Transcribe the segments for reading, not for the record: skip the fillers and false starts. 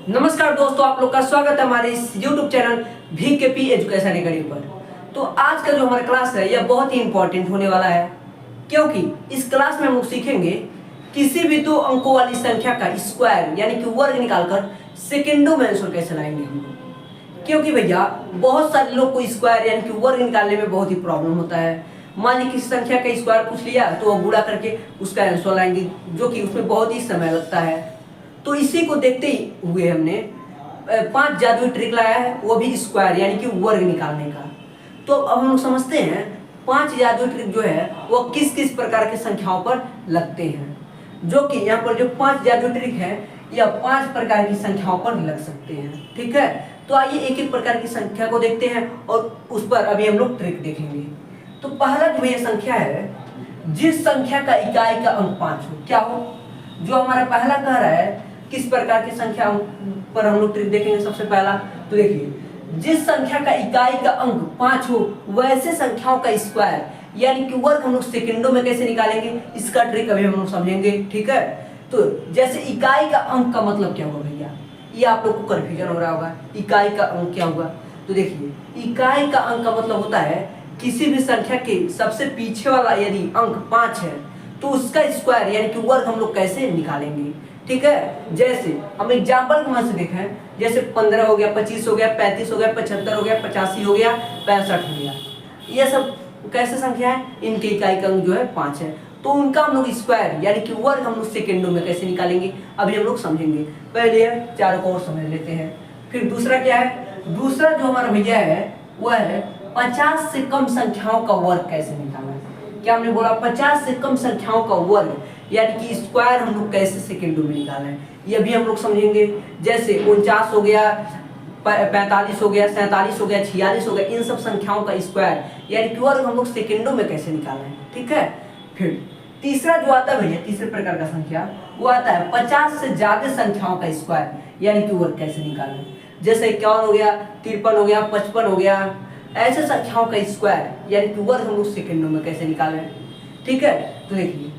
नमस्कार दोस्तों, आप लोग का स्वागत है हमारे इस YouTube channel VKP education academy पर। तो आज का जो हमारा क्लास है यह बहुत ही इंपॉर्टेंट होने वाला है, क्योंकि इस क्लास में हम लोग सीखेंगे किसी भी दो अंकों वाली संख्या का स्क्वायर यानी कि वर्ग निकालकर सेकेंडों में आंसर कैसे लाएंगे हम लोग। क्योंकि भैया बहुत सारे लोग को स्क्वायर यानी कि वर्ग निकालने में बहुत ही प्रॉब्लम होता है। मान लीजिए किसी संख्या का स्क्वायर पूछ लिया तो वो गुणा करके उसका आंसर लाएंगे, जो कि उसमें बहुत ही समय लगता है। तो इसी को देखते हुए हमने 5 जादुई ट्रिक लाया है, वो भी स्क्वायर यानी कि वर्ग निकालने का। तो अब हम लोग समझते हैं 5 जादुई ट्रिक जो है वो किस किस प्रकार की संख्याओं पर लगते हैं। जो कि यहाँ पर जो 5 जादुई ट्रिक है यह 5 प्रकार की संख्याओं पर लग सकते हैं। ठीक है, तो आइए एक एक प्रकार की संख्या को देखते हैं और उस पर अभी हम लोग ट्रिक देखेंगे। तो पहला जो ये संख्या है, जिस संख्या का इकाई का अंक 5 हो, क्या हो? जो हमारा पहला कह रहा है किस प्रकार की संख्या पर हम लोग ट्रिक देखेंगे। सबसे पहला तो देखिए, जिस संख्या का इकाई का अंक 5 हो वैसे संख्याओं का स्क्वायर यानी कि वर्ग हम लोग सेकंडों में कैसे निकालेंगे, इसका ट्रिक अभी हम लोग समझेंगे। ठीक है, तो जैसे इकाई का अंक का मतलब क्या होगा भैया, ये आप लोग को कंफ्यूजन हो रहा होगा, इकाई का अंक क्या हुआ। तो देखिए, इकाई का अंक का मतलब होता है किसी भी संख्या के सबसे पीछे वाला यदि अंक 5 है तो उसका स्क्वायर यानी कि वर्ग हम लोग कैसे निकालेंगे। ठीक है, जैसे हम एग्जाम्पल के मदद से देखें, जैसे 15 हो गया, 25 हो गया, 35 हो गया, 75 हो गया, 85 हो गया, 65 हो गया, ये सब कैसे संख्या है, इनके इकाई का अंक जो है 5 है। तो उनका हम लोग स्क्वायर यानी कि वर्ग हम लोग सेकेंडों में कैसे निकालेंगे अभी हम लोग समझेंगे। पहले चारों को और समझ लेते हैं। फिर दूसरा क्या है, दूसरा जो हमारा भैया है वह है 50 से कम संख्याओं का वर्ग कैसे निकालना है। क्या हमने बोला, 50 से कम संख्याओं का वर्ग यानी कि स्क्वायर हम लोग कैसे सेकेंडों में निकालना है, ये भी हम लोग समझेंगे। जैसे 49 हो गया, 45 हो गया, 47 हो गया, 46 हो गया, इन सब संख्याओं का स्क्वायर यानी कि वर्ग हम लोग सेकेंडों में कैसे निकालना है। ठीक है, फिर तीसरा जो आता है भैया, तीसरे प्रकार का संख्या वो आता है 50 से ज्यादा संख्याओं का स्क्वायर यानी कि वर्ग कैसे निकालना है। जैसे 51 हो गया, 53 हो गया, 55 हो गया, ऐसे संख्याओं का स्क्वायर यानी कि वर्ग हम लोग सेकेंडों में कैसे निकालें। ठीक है, तो देखिए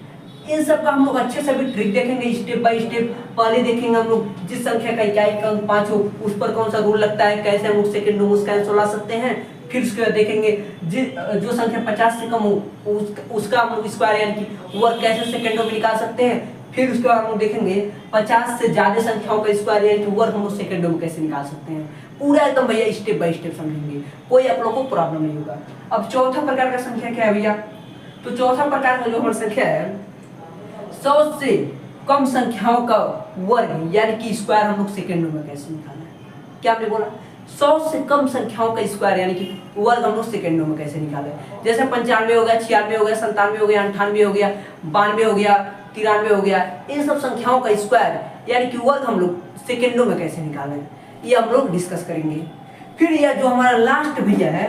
इन सब का हम लोग अच्छे से भी ट्रिक देखेंगे स्टेप बाय स्टेप। पहले देखेंगे हम लोग जिस संख्या का इकाई का अंक 5 हो उस पर कौन सा रूल लगता है, कैसे हम लोग सेकेंडों में उसका आंसर ला सकते हैं। फिर उसके बाद देखेंगे जो संख्या 50 से कम हो उसका हम लोग स्क्वायर यानी कि वर्ग कैसे सेकेंडों में निकाल सकते हैं। फिर उसके बाद हम लोग देखेंगे 50 से ज्यादा संख्याओं का स्क्वायर यानी कि वर्ग हम लोग सेकेंडों में कैसे निकाल सकते हैं। पूरा एकदम भैया स्टेप बाय स्टेप समझेंगे, कोई आप लोगों को प्रॉब्लम नहीं होगा। अब चौथा प्रकार का संख्या क्या है भैया, तो चौथा प्रकार का जो हमारी संख्या है 100 से कम संख्याओं का वर्ग यानी कि स्क्वायर हम लोग सेकेंडों में कैसे निकालना है। क्या आपने बोला, 100 से कम संख्याओं का स्क्वायर यानी कि वर्ग हम लोग सेकेंडों में कैसे निकालें। जैसे 95 हो गया, 96 हो गया, 97 हो गया, 98 हो गया, 92 हो गया, 93 हो गया, इन सब संख्याओं का स्क्वायर यानी कि वर्ग हम लोग सेकेंडों में कैसे निकालें, ये हम लोग डिस्कस करेंगे। फिर यह जो हमारा लास्ट भैया है,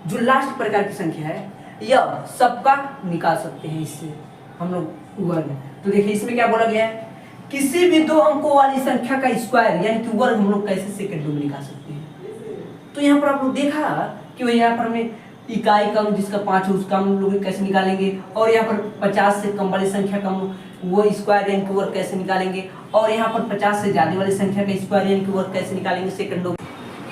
जो लास्ट प्रकार की संख्या है, यह सबका निकाल सकते हैं इससे हम लोग वर्ग। तो देखिए इसमें क्या बोला गया है, किसी भी 2 अंकों वाली संख्या का स्क्वायर यानी कि वर्ग हम लोग कैसे सेकेंडों में निकाल सकते हैं। तो यहाँ पर आप लोग देखा कि वही यहाँ पर हमने इकाई का अंक जिसका 5 हो उसका हम लोग कैसे निकालेंगे, और यहाँ पर 50 से कम वाली संख्या का वो स्क्वायर यानी कि वर्ग कैसे निकालेंगे, और यहाँ पर 50 से ज्यादा वाली संख्या का स्क्वायर यानी कि वर्ग कैसे निकालेंगे सेकेंडों,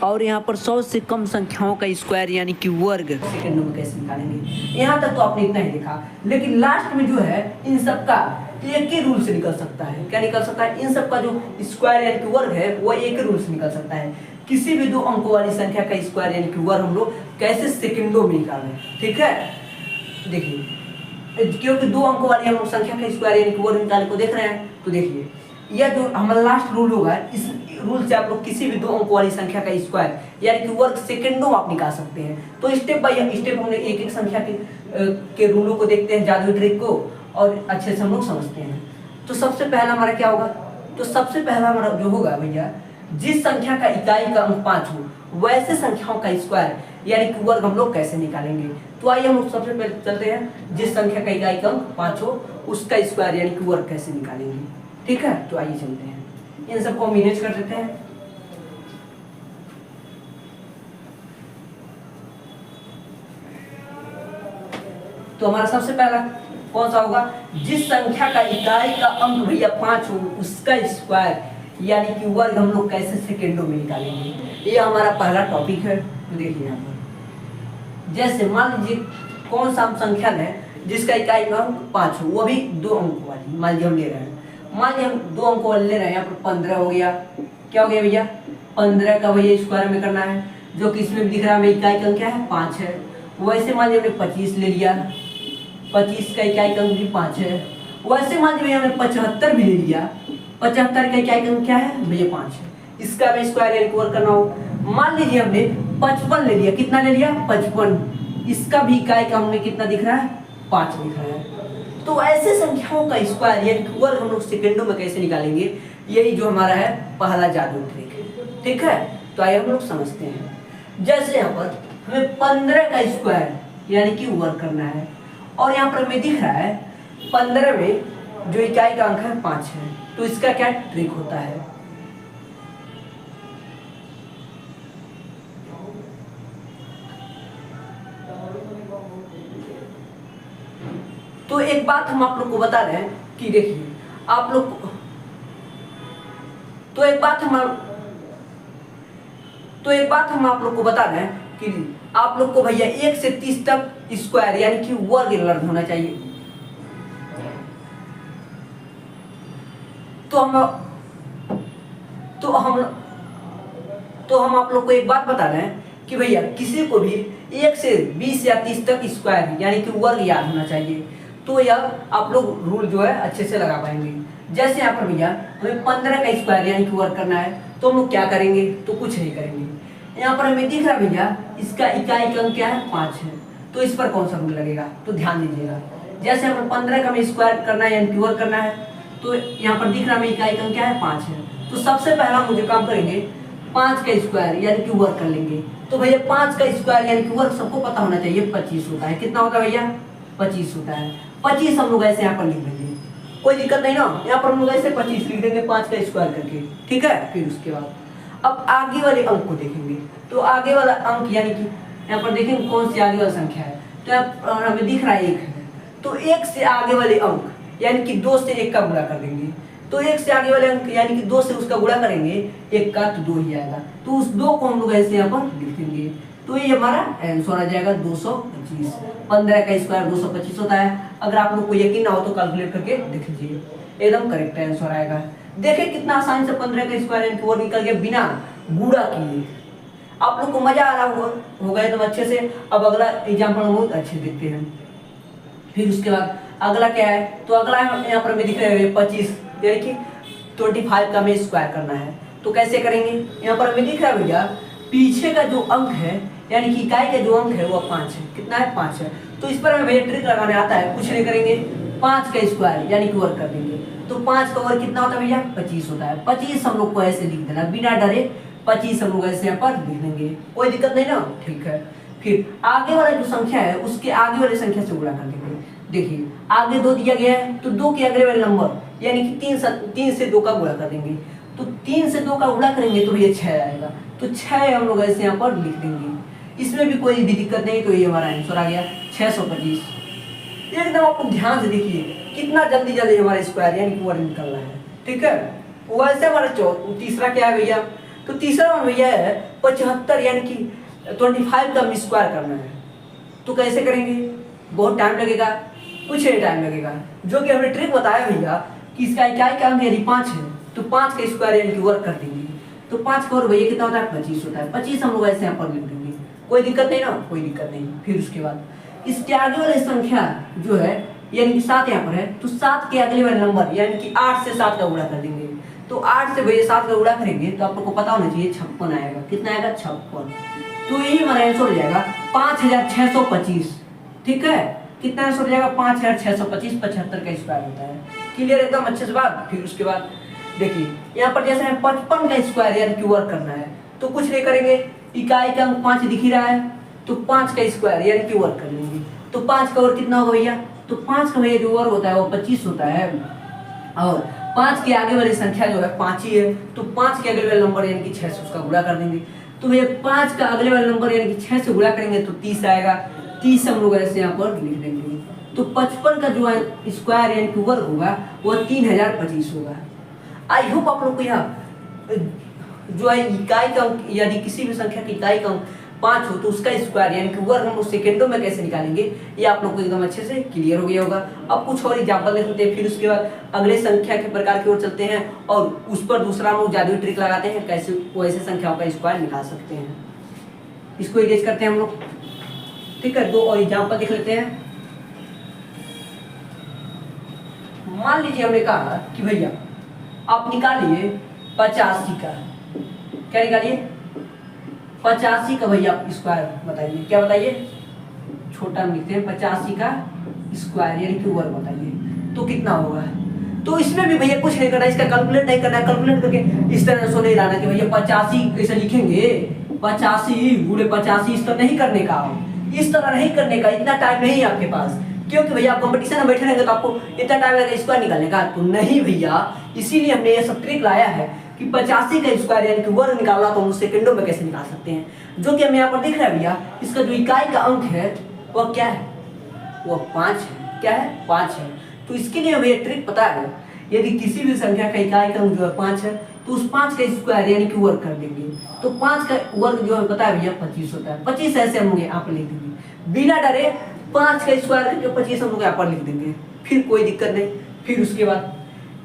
और यहाँ पर 100 से कम संख्याओं का स्क्वायर यानी कि वर्ग सेकेंडों में कैसे निकालेंगे। यहाँ तक तो आपने इतना ही देखा, लेकिन लास्ट में जो है इन सब का एक ही रूल से निकल सकता है। क्या निकल सकता है, इन सब का जो स्क्वायर यानी कि वर्ग है वो एक ही रूल से निकल सकता है, किसी भी 2 अंकों वाली संख्या का स्क्वायर यानी कि वर्ग हम लोग कैसे सेकेंडों में निकालें। ठीक है, देखिए क्योंकि 2 अंकों वाली हम लोग संख्या का स्क्वायर यानी कि वर्ग निकालने को देख रहे हैं, तो देखिए यह जो हमारा लास्ट रूल होगा, इस रूल से आप लोग किसी भी 2 अंकों वाली संख्या का स्क्वायर यानी कि वर्ग सेकेंडों में आप निकाल सकते हैं। तो स्टेप बाय स्टेप हमने एक एक संख्या के रूलों को देखते हैं, जादुई ट्रिक को, और अच्छे से हम लोग समझते हैं। तो सबसे पहला हमारा क्या होगा, तो सबसे पहला हमारा जो होगा भैया, जिस संख्या का इकाई का अंक 5 हो वैसे संख्याओं का स्क्वायर यानी कि वर्ग हम लोग कैसे निकालेंगे। तो आइए हम लोग सबसे पहले चलते हैं, जिस संख्या का इकाई का अंक 5 हो उसका स्क्वायर यानी कि वर्ग कैसे निकालेंगे। ठीक है, तो आइए चलते हैं, इन सबको मैनेज कर देते हैं। तो हमारा सबसे पहला कौन सा होगा, जिस संख्या का इकाई का अंक भैया 5 हो उसका स्क्वायर यानी कि वर्ग हम लोग कैसे सेकेंडों में निकालेंगे, ये हमारा पहला टॉपिक है। तो देखिए यहाँ पर जैसे मान लीजिए कौन सा हम संख्या लें जिसका इकाई अंक 5 हो, वो भी 2 अंक वाली मान लीजिए हम ले रहे हैं। मान लीजिए हम 2 अंक वाली ले रहे हैं, यहाँ पर 15 हो गया। क्या हो गया भैया, 15 का भैया स्क्वायर में करना है, जो कि इसमें दिख रहा है इकाई का अंक क्या है 5 है। वैसे मान लीजिए हमने 25 ले लिया, 25 का इकाई का अंक भी 5 है। वैसे मान लीजिए हमने 75 भी ले लिया, 75 का इकाई का अंक क्या है भैया 5 है। इसका भी स्क्वायर रिकवर करना हो, मान लीजिए हमने 55 ले लिया, कितना ले लिया 55, इसका भी इकाई का हमने कितना दिख रहा है 5 दिख रहा है। तो ऐसे संख्याओं का स्क्वायर यानी वर्ग हम लोग सेकेंडों में कैसे निकालेंगे, यही जो हमारा है पहला जादू ट्रिक है। ठीक है, तो आइए हम लोग समझते हैं। जैसे यहाँ पर हमें 15 का स्क्वायर यानी कि वर्ग करना है, और यहाँ पर हमें दिख रहा है 15 में जो इकाई का अंक है 5 है। तो इसका क्या ट्रिक होता है, तो एक बात हम आप लोग को बता रहे हैं कि देखिए आप लोग तो एक बात हम आप लोग को बता रहे हैं कि आप लोग को भैया 1 से 30 तक स्क्वायर यानी कि वर्ग लर्न होना चाहिए। तो हम आप लोग को एक बात बता रहे हैं कि भैया किसी को भी 1 से 20 या 30 तक स्क्वायर यानी कि वर्ग याद होना चाहिए, तो यह आप लोग रूल जो है अच्छे से लगा पाएंगे। जैसे यहाँ पर भैया हमें 15 का स्क्वायर यानी कि वर्ग करना है, तो हम लोग क्या करेंगे, तो कुछ नहीं करेंगे। यहाँ पर हमें दिख रहा है भैया इसका इकाई का अंक क्या है 5 है, तो इस पर कौन सा रूल लगेगा, तो ध्यान दीजिएगा। जैसे हमें 15 का हमें स्क्वायर करना है यानी कि वर्ग करना है, तो यहाँ पर दिख रहा है इकाई का अंक क्या है 5 है। तो सबसे पहला हम जो काम करेंगे 5 का स्क्वायर यानी कि वर्ग कर लेंगे। तो भैया 5 का स्क्वायर यानी कि वर्ग सबको पता होना चाहिए 25 होता है। कितना होता है भैया 25 होता है। 25 हम लोग ऐसे यहाँ पर लिख देंगे, कोई दिक्कत नहीं ना, यहाँ पर हम लोग ऐसे 25 लिख देंगे 5 का स्क्वायर करके। ठीक है, फिर उसके बाद अब आगे वाले अंक को देखेंगे। तो आगे वाला अंक यानी कि यहाँ पर देखेंगे कौन सी आगे वाली संख्या है, तो यहाँ हमें दिख रहा है 1 है। तो 1 से आगे वाले अंक यानी कि 2 से 1 का गुणा कर देंगे। तो 1 से आगे वाले अंक यानी कि 2 से उसका गुणा करेंगे 1 का, तो 2 ही आएगा। तो उस 2 को हम लोग ऐसे यहाँ पर लिख देंगे। तो ये हमारा आंसर आ जाएगा 225। 15 का स्क्वायर 225 होता है। अगर आप लोग को यकीन ना हो तो कैलकुलेट करके देख लीजिए, एकदम करेक्ट आंसर आएगा। देखिए कितना आसानी से 15 का स्क्वायर यानी कि वो निकल गया बिना गुणा किए। आप लोग को मजा आ रहा होगा एकदम अच्छे से। अब अगला एग्जाम्पल हम बहुत अच्छे देखते हैं। फिर उसके बाद अगला क्या है, तो अगला यहाँ पर हमें दिख रहा है 25 यानी कि 25 का हमें स्क्वायर करना है। तो कैसे करेंगे, यहाँ पर हमें दिख रहा है भैया पीछे का जो अंक है यानी कि इकाई का जो अंक है वो 5 है। कितना है 5 है। तो इस पर हमें भैया ट्रिक लगाने आता है, कुछ नहीं करेंगे 5 का स्क्वायर यानी कि वर्ग कर देंगे। तो 5 का वर्ग कितना होता है भैया 25 होता है। 25 हम लोग को ऐसे लिख देना बिना डरे, 25 हम लोग ऐसे यहाँ पर लिख देंगे, कोई दिक्कत नहीं ना। ठीक है, फिर आगे वाला जो संख्या है उसके आगे वाली संख्या से गुणा कर देंगे। देखिए आगे 2 दिया गया है, तो 2 के अगले वाले नंबर यानी कि 3 से 2 का गुणा कर देंगे। तो 3 से 2 का गुणा करेंगे तो ये 6 आएगा। तो 6 हम लोग ऐसे यहाँ पर लिख देंगे, इसमें भी कोई भी दिक्कत नहीं। तो ये हमारा आंसर आ गया 625। एकदम आप लोग ध्यान से देखिए कितना जल्दी जल्दी हमारा स्क्वायर यानी कि वर्ग निकल रहा है। ठीक है, वैसे हमारा तीसरा क्या है भैया, तो तीसरा वन भैया है 75 यानी कि 25 का स्क्वायर करना है। तो कैसे करेंगे, बहुत टाइम लगेगा, कुछ नहीं टाइम लगेगा। जो कि हमने ट्रिक बताया भैया कि इसका इकाई का अंक यदि 5 है तो 5 का स्क्वायर यानी कि वर्ग कर देंगे। तो 5 का वर्ग भैया कितना होता है 25 होता है। 25 हम लोग ऐसे यहाँ पर लिख देंगे, कोई दिक्कत नहीं ना, कोई दिक्कत नहीं। फिर उसके बाद इसके आगे वाली संख्या जो है यानी कि 7 यहाँ पर है, तो 7 के अगले वाले नंबर यानी कि 8 से 7 का गुणा कर देंगे। तो 8 से भैया 7 का गुणा करेंगे तो आप लोग को पता होना चाहिए 56 आएगा। कितना आएगा 56। तो यही हमारा आंसर हो जाएगा 5625। ठीक है, कितना आंसर हो जाएगा 5625। 75 का स्क्वायर होता है। क्लियर एकदम अच्छे से बात। फिर उसके बाद देखिए यहाँ पर जैसे हमें 55 का स्क्वायर यानी कि वर्ग करना है, तो कुछ नहीं करेंगे, इकाई का अंक 5 दिख ही रहा है, तो 5 का स्क्वायर यानी कि वर्ग कर लेंगे। तो 5 का वर्ग कितना होगा भैया, तो 5 का भैया जो वर्ग होता है वो 25 होता है। और 5 के आगे वाली संख्या जो है 5 ही है, तो 5 के अगले वाले नंबर यानी कि 6 से उसका गुणा कर देंगे। तो भैया 5 का अगले वाले नंबर यानी कि 6 से गुणा करेंगे तो 30 आएगा। 30 हम लोग ऐसे यहाँ पर लिख देंगे। तो 55 का जो स्क्वायर यानी कि वर्ग होगा वो 3025 होगा। आई होप आप लोग को यह जो है इकाई का अंक, यदि किसी भी संख्या की इकाई का अंक 5 हो तो उसका स्क्वायर यानी कि वर्ग हम लोग सेकेंडों में कैसे निकालेंगे, ये आप लोग को एकदम अच्छे से क्लियर हो गया होगा। अब कुछ और एग्जाम्पल देख लेते हैं, फिर उसके बाद अगले संख्या के प्रकार की ओर चलते हैं और उस पर दूसरा हम लोग जादुई ट्रिक लगाते हैं कैसे वैसे संख्याओं का स्क्वायर निकाल सकते हैं। इसको इरेज करते हैं हम लोग, ठीक है। दो और एग्जाम्पल देख लेते हैं। मान लीजिए हमने कहा कि भैया आप निकालिए 85 का, क्या निकालिए 85 का भैया स्क्वायर बताइए, क्या बताइए, छोटा हम लिखते हैं 85 का स्क्वायर यानी कि वर्ग बताइए, तो कितना होगा। तो इसमें भी भैया कुछ नहीं करना, इसका कैलकुलेट नहीं करना है, कैलकुलेट करके इस तरह से नहीं लाना कि भैया 85 ऐसे लिखेंगे 85 गुणे 85, इस तरह नहीं करने का, इस तरह नहीं करने का, इतना टाइम नहीं है आपके पास, क्योंकि भैया आप कंपटीशन में बैठे रहेंगे तो आपको इतना टाइम लगेगा स्क्वायर निकालने का, तो नहीं भैया। इसीलिए हमने ये सब ट्रिक लाया है कि 85 का स्क्वायर यानी कि वर्ग निकालना तो हम सेकंडों में कैसे निकाल सकते हैं, जो कि हमें यहाँ पर दिख रहा है भैया। इसका जो इकाई का अंक है वह क्या है, वह 5 है, क्या है 5 है। तो इसके लिए हमें ट्रिक पता है, यदि किसी भी संख्या का इकाई का अंक जो है 5 है तो उस 5 का स्क्वायर यानी कि वर्ग कर देंगे, तो 5 का वर्ग जो है पता है भैया 25 होता है। 25 ऐसे हम लोग यहाँ पर लिख देंगे बिना डरे, 5 का स्क्वायर करके 25 हम लोग यहाँ पर लिख देंगे, फिर कोई दिक्कत नहीं। फिर उसके बाद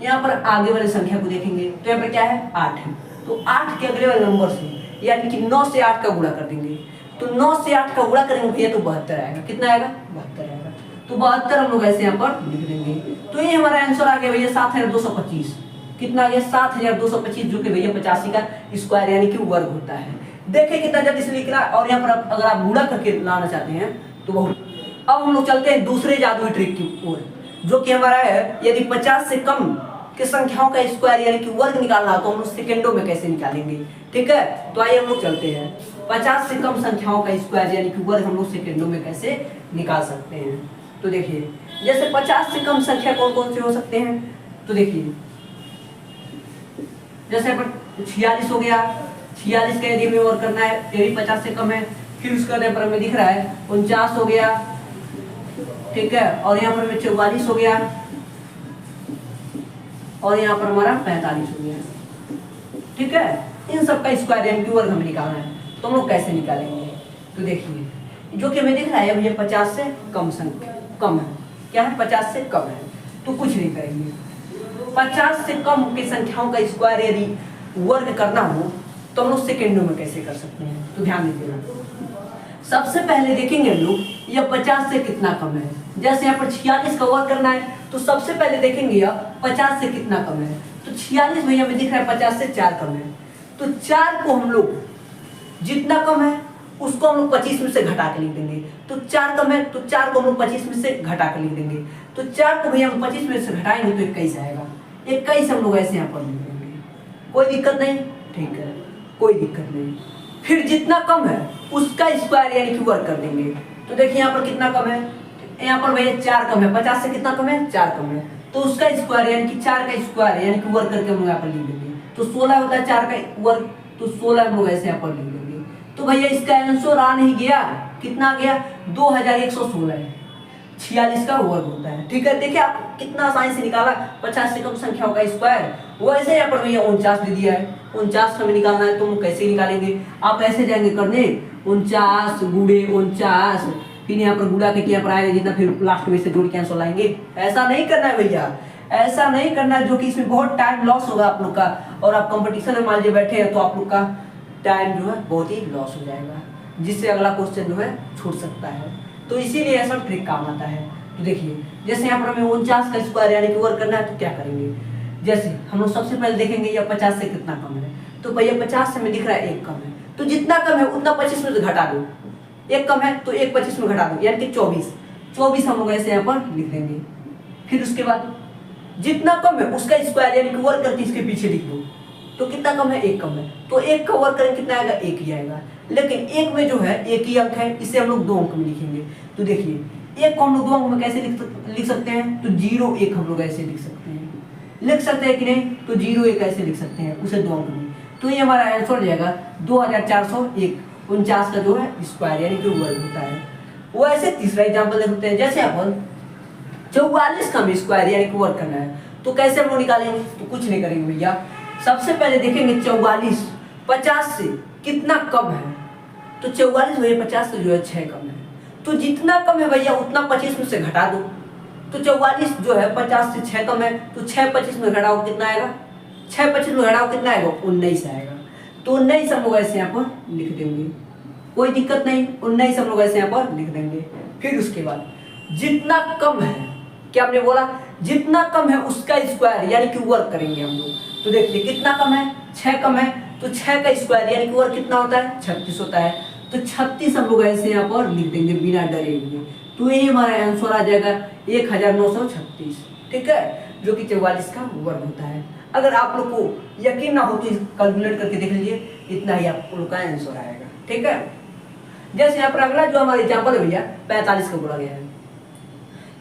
यहाँ पर आगे वाले संख्या को देखेंगे तो यहाँ पर क्या है 8 है, तो 8 के अगले वाले नंबर से यानी कि 9 से 8 का गुणा कर देंगे, तो 9 से 8 का गुणा करेंगे भैया तो 72 आएगा, कितना आएगा 72 आएगा, तो 72 हम लोग ऐसे यहाँ पर लिख देंगे। तो ये हमारा आंसर आ गया भैया 7225, कितना आ गया 7225, जो कि भैया 85 का स्क्वायर यानी कि वर्ग होता है। देखिए कितना जल्दी से लिखना, और यहाँ पर अगर आप गुणा करके लाना चाहते हैं तो बहुत। अब हम लोग चलते हैं दूसरे जादुई ट्रिक की ओर, जो कि हमारा है यदि 50 से कम के संख्याओं का स्क्वायर यानी कि वर्ग निकालना हो तो हम लोग सेकेंडों में कैसे निकालेंगे, ठीक है। तो आइए हम लोग चलते हैं 50 से कम संख्याओं का स्क्वायर यानी कि वर्ग हम लोग सेकेंडों में कैसे निकाल सकते हैं। तो देखिए जैसे 50 से कम संख्या कौन कौन से हो सकते हैं, तो देखिए जैसे पर 46 हो गया, 46 का यदि हमें वर्ग करना है यदि 50 से कम है। फिर उसके बाद पर हमें दिख रहा है 49 हो गया, ठीक है, और यहाँ पर हमें 44 हो गया, और यहाँ पर हमारा 45 हो गया, ठीक है। इन सब का स्क्वायर यानी कि वर्ग हमें निकालना है, तो हम लोग कैसे निकालेंगे। तो देखिए जो कि हमें दिख रहा है भैया 50 से कम संख्या कम है, क्या है 50 से कम है, तो कुछ नहीं करेंगे। 50 से कम की संख्याओं का स्क्वायर यदि वर्ग करना हो तो हम लोग सेकेंडों में कैसे कर सकते हैं, तो ध्यान दीजिएगा। सबसे पहले देखेंगे हम लोग यह 50 से कितना कम है। जैसे यहाँ पर 46 का वर्ग करना है तो सबसे पहले देखेंगे यह 50 से कितना कम है, तो 46 भैया हमें दिख रहा है 50 से 4 कम है, तो 4 को हम लोग जितना कम है उसको हम लोग 25 में से घटा के लिख देंगे। तो 4 कम है तो 4 को हम लोग 25 में से घटा के लिख देंगे, तो 4 को भैया हम 25 में से घटाएंगे तो 21 आएगा, 21 हम लोग ऐसे यहाँ पर लिख देंगे, कोई दिक्कत नहीं, ठीक है, कोई दिक्कत नहीं। फिर जितना कम है उसका स्क्वायर यानी कि वर्ग कर देंगे। तो देखिए यहाँ पर कितना कम है, यहाँ पर भैया 4 कम है, 50 से कितना कम है 4 कम है, तो उसका स्क्वायर यानी कि 4 का स्क्वायर यानी कि वर्ग करके हम लोग यहाँ पर लिख देंगे। तो 16 होता है 4 का वर्ग, तो 16 हम लोग ऐसे यहाँ पर लिख देंगे। तो भैया इसका आंसर आ नहीं गया, कितना आ गया 2116 है, 46 का वर्ग होता है, ठीक है। देखिए आप कितना आसानी से निकाला 50 से कम संख्याओं का स्क्वायर। वैसे यहाँ पर भैया 49 दे दिया है, 49 हमें निकालना है तो हम कैसे निकालेंगे, आप ऐसे जाएंगे करने 49 गुणे 49, फिर यहाँ पर गुणा के यहाँ पर आएगा जितना, फिर लास्ट में से जोड़ के आंसर लाएंगे। ऐसा नहीं करना है भैया, ऐसा नहीं करना है, जो कि इसमें बहुत टाइम लॉस होगा आप लोग का, और आप कंपटीशन में मान लीजिए बैठे हैं तो आप लोग का टाइम जो है बहुत ही लॉस हो जाएगा, जिससे अगला क्वेश्चन जो है छूट सकता है। तो इसीलिए ऐसा ट्रिक काम आता है। तो देखिए जैसे यहाँ पर हमें 49 का स्क्वायर यानी कि वर्ग करना है तो क्या करेंगे, जैसे हम लोग सबसे पहले देखेंगे या 50 से कितना कम है, तो भैया 50 से हमें दिख रहा है 1 कम है, तो जितना कम है उतना 25 में से घटा दो, 1 कम है तो 1 25 में घटा दो यानी कि 24 हम लोग ऐसे यहाँ पर लिख देंगे। फिर उसके बाद जितना कम है उसका स्क्वायर यानी कि वर्ग करके इसके पीछे लिख दो, तो कितना कम है 1 कम है, तो 1 का वर्ग करेंगे कितना आएगा 1 ही आएगा, लेकिन 1 में जो है 1 ही अंक है, इसे हम लोग 2 अंक में लिखेंगे। तो देखिए 1 को हम लोग 2 अंक में कैसे लिख सकते हैं, तो 0 1 हम लोग ऐसे लिख सकते हैं कि नहीं, तो 0 1 ऐसे लिख सकते हैं उसे 2 अंक में। तो ये हमारा आंसर हो जाएगा 2401, 49 का जो है स्क्वायर यानी कि वर्ग होता है। वो ऐसे तीसरा एग्जाम्पल देख सकते हैं, जैसे अपन 44 का स्क्वायर यानी कि वर्ग करना है तो कैसे हम लोग निकालेंगे, तो कुछ नहीं करेंगे भैया, सबसे पहले देखेंगे 44 50 से कितना कम है। तो 44 भैया 50 से जो है 6 कम है। तो जितना कम है भैया उतना 25 में से घटा दो। तो 44 जो है 50 से 6 कम है, तो 6 25 में घटाओ कितना आएगा, 6 25 में घटाओ कितना आएगा, 19 आएगा। तो 19 हम लोग ऐसे यहाँ पर लिख देंगे, कोई दिक्कत नहीं, 19 हम लोग ऐसे यहाँ पर लिख देंगे। फिर उसके बाद जितना कम है, क्या हमने बोला, जितना कम है उसका स्क्वायर यानी कि वर्ग करेंगे हम लोग। तो देखिए कितना कम है, 6 कम है, तो 6 का स्क्वायर यानी कि वर्ग कितना होता है, 36 होता है। तो 36 हम लोग ऐसे यहाँ पर लिख देंगे बिना डरे हुए। तो ये हमारा आंसर आ जाएगा 1936, ठीक है, जो कि 44 का वर्ग होता है। अगर आप लोग को यकीन ना हो तो कैलकुलेट करके देख लीजिए, इतना ही आप लोग का आंसर आएगा, ठीक है। जैसे यहाँ पर अगला जो हमारा एग्जाम्पल है भैया 45 का बोला गया है।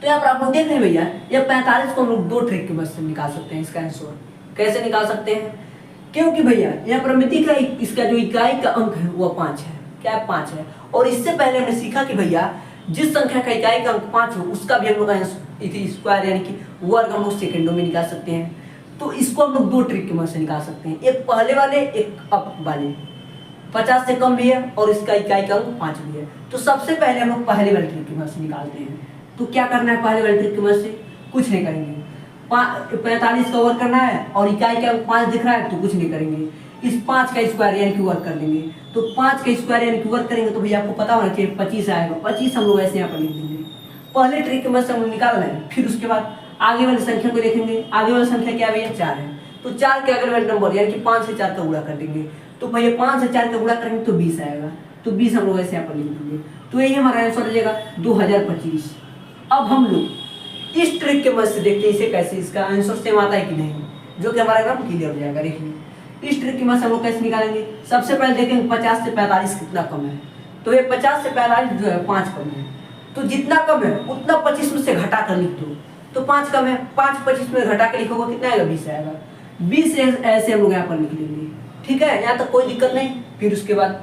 तो यहाँ पर आप लोग देख रहे हैं भैया, ये 45 को हम लोग 2 ट्रिक की मदद से निकाल सकते हैं इसका आंसर। कैसे निकाल सकते हैं, क्योंकि भैया यहाँ पर हमें दिख रहा है इसका जो इकाई का अंक है वो 5 है, क्या है, 5 है। और इससे पहले हमने सीखा कि भैया जिस संख्या का इकाई का अंक 5 हो उसका भी हम लोग स्क्वायर यानी कि वर्ग हम लोग सेकंडों में निकाल सकते हैं। तो इसको हम लोग 2 ट्रिक की मदद से निकाल सकते हैं, एक पहले वाले एक अब वाले। 50 से कम भी है और इसका इकाई का अंक 5 भी है। तो सबसे पहले हम लोग पहले वाले ट्रिक की मदद से निकालते हैं। तो क्या करना है, पहले वाले ट्रिक की मदद से कुछ नहीं करेंगे, 45 का वर्ग करना है और इकाई का अंक 5 दिख रहा है तो कुछ नहीं करेंगे, इस 5 का स्क्वायर यानी कि वर्ग कर देंगे। तो 5 का स्क्वायर यानी कि वर्ग करेंगे तो भैया आपको पता होना चाहिए 25 आएगा। 25 हम लोग ऐसे यहाँ पर लिख देंगे, पहले ट्रिक की मदद से हम लोग निकाल रहे हैं। फिर उसके बाद आगे वाली संख्या को देखेंगे, आगे वाली संख्या क्या है भैया, 4 है। तो 4 के अगले वाले नंबर यानी कि 5 से 4 का गुणा कर देंगे। तो भैया 5 से 4 का गुणा करेंगे तो 20 आएगा। तो 20 हम लोग ऐसे यहाँ पर लिख देंगे। तो यही हमारा आंसर हो जाएगा 2025। अब हम लोग इस ट्रिक के मदद से देखते हैं इसे कैसे, इसका आंसर सेम आता है कि नहीं, जो कि हमारा एकदम क्लियर हो जाएगा। देखिए इस ट्रिक की मदद से हम लोग कैसे निकालेंगे। सबसे पहले देखेंगे 50 से 45 कितना कम है। तो ये 50 से 45 जो है 5 कम है। तो जितना कम है उतना 25 में से घटा कर लिख दो। तो 5 कम है, 5 25 में घटा के लिखोगे कितना आएगा, 20 आएगा। 20 ऐसे हम लोग यहाँ पर लिख लेंगे, ठीक है, यहाँ तक कोई दिक्कत नहीं। फिर उसके बाद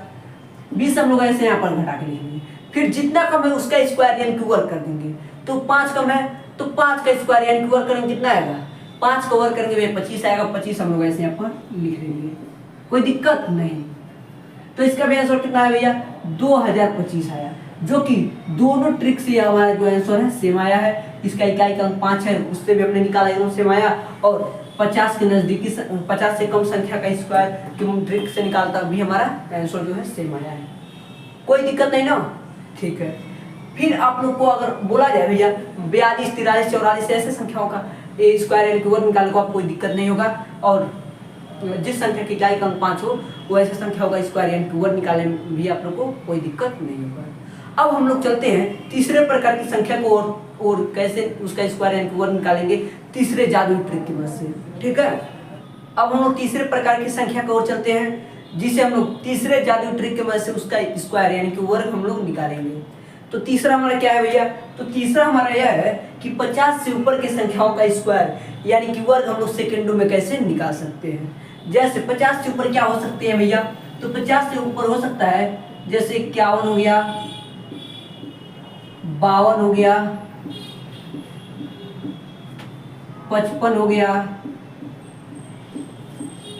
20 हम लोग ऐसे यहाँ पर घटा के लिखेंगे। फिर जितना कम है उसका स्क्वायर यानी कि वर्ग कर देंगे। तो 5 कम है तो 5 का स्क्वायर यानी कि वर्ग करेंगे कितना आएगा, 5 का वर्ग करेंगे भैया 25 आएगा। 25 हम लोग ऐसे यहाँ पर लिख लेंगे, कोई दिक्कत नहीं। तो इसका भी आंसर कितना है भैया, 2025 आया, जो कि दोनों ट्रिक से हमारा जो आंसर है सेम आया है। इसका इकाई का अंक 5 है, उससे भी हमने निकाला एकदम सेम आया। और 50 के नजदीकी 50 से कम संख्या का स्क्वायर की ट्रिक से निकालता भी हमारा आंसर जो है सेम आया है, कोई दिक्कत नहीं ना, ठीक है। फिर आप लोग को अगर बोला जाए भैया 42 43 44 ऐसे संख्याओं का स्क्वायर यानी कि वर्ग निकालने को आप कोई दिक्कत नहीं होगा। और जिस संख्या की इकाई का अंक 5 हो वो ऐसे संख्याओं का स्क्वायर यानी कि वर्ग निकालने में भी आप लोग को कोई दिक्कत नहीं होगा। अब हम लोग चलते हैं तीसरे प्रकार की संख्या को और कैसे उसका स्क्वायर यानी कि वर्ग निकालेंगे तीसरे जादुई ट्रिक की मदद से, ठीक है। अब हम लोग तीसरे प्रकार की संख्या की ओर चलते हैं, जिसे हम लोग तीसरे जादुई ट्रिक की मदद से उसका स्क्वायर यानी कि वर्ग हम लोग निकालेंगे। तो तीसरा हमारा क्या है भैया, तो तीसरा हमारा यह है कि 50 से ऊपर की संख्याओं का स्क्वायर यानी कि वर्ग हम लोग सेकंडों में कैसे निकाल सकते हैं। जैसे 50 से ऊपर क्या हो सकते हैं भैया, तो 50 से ऊपर हो सकता है जैसे 51 हो गया, 52 हो गया, 55 हो गया,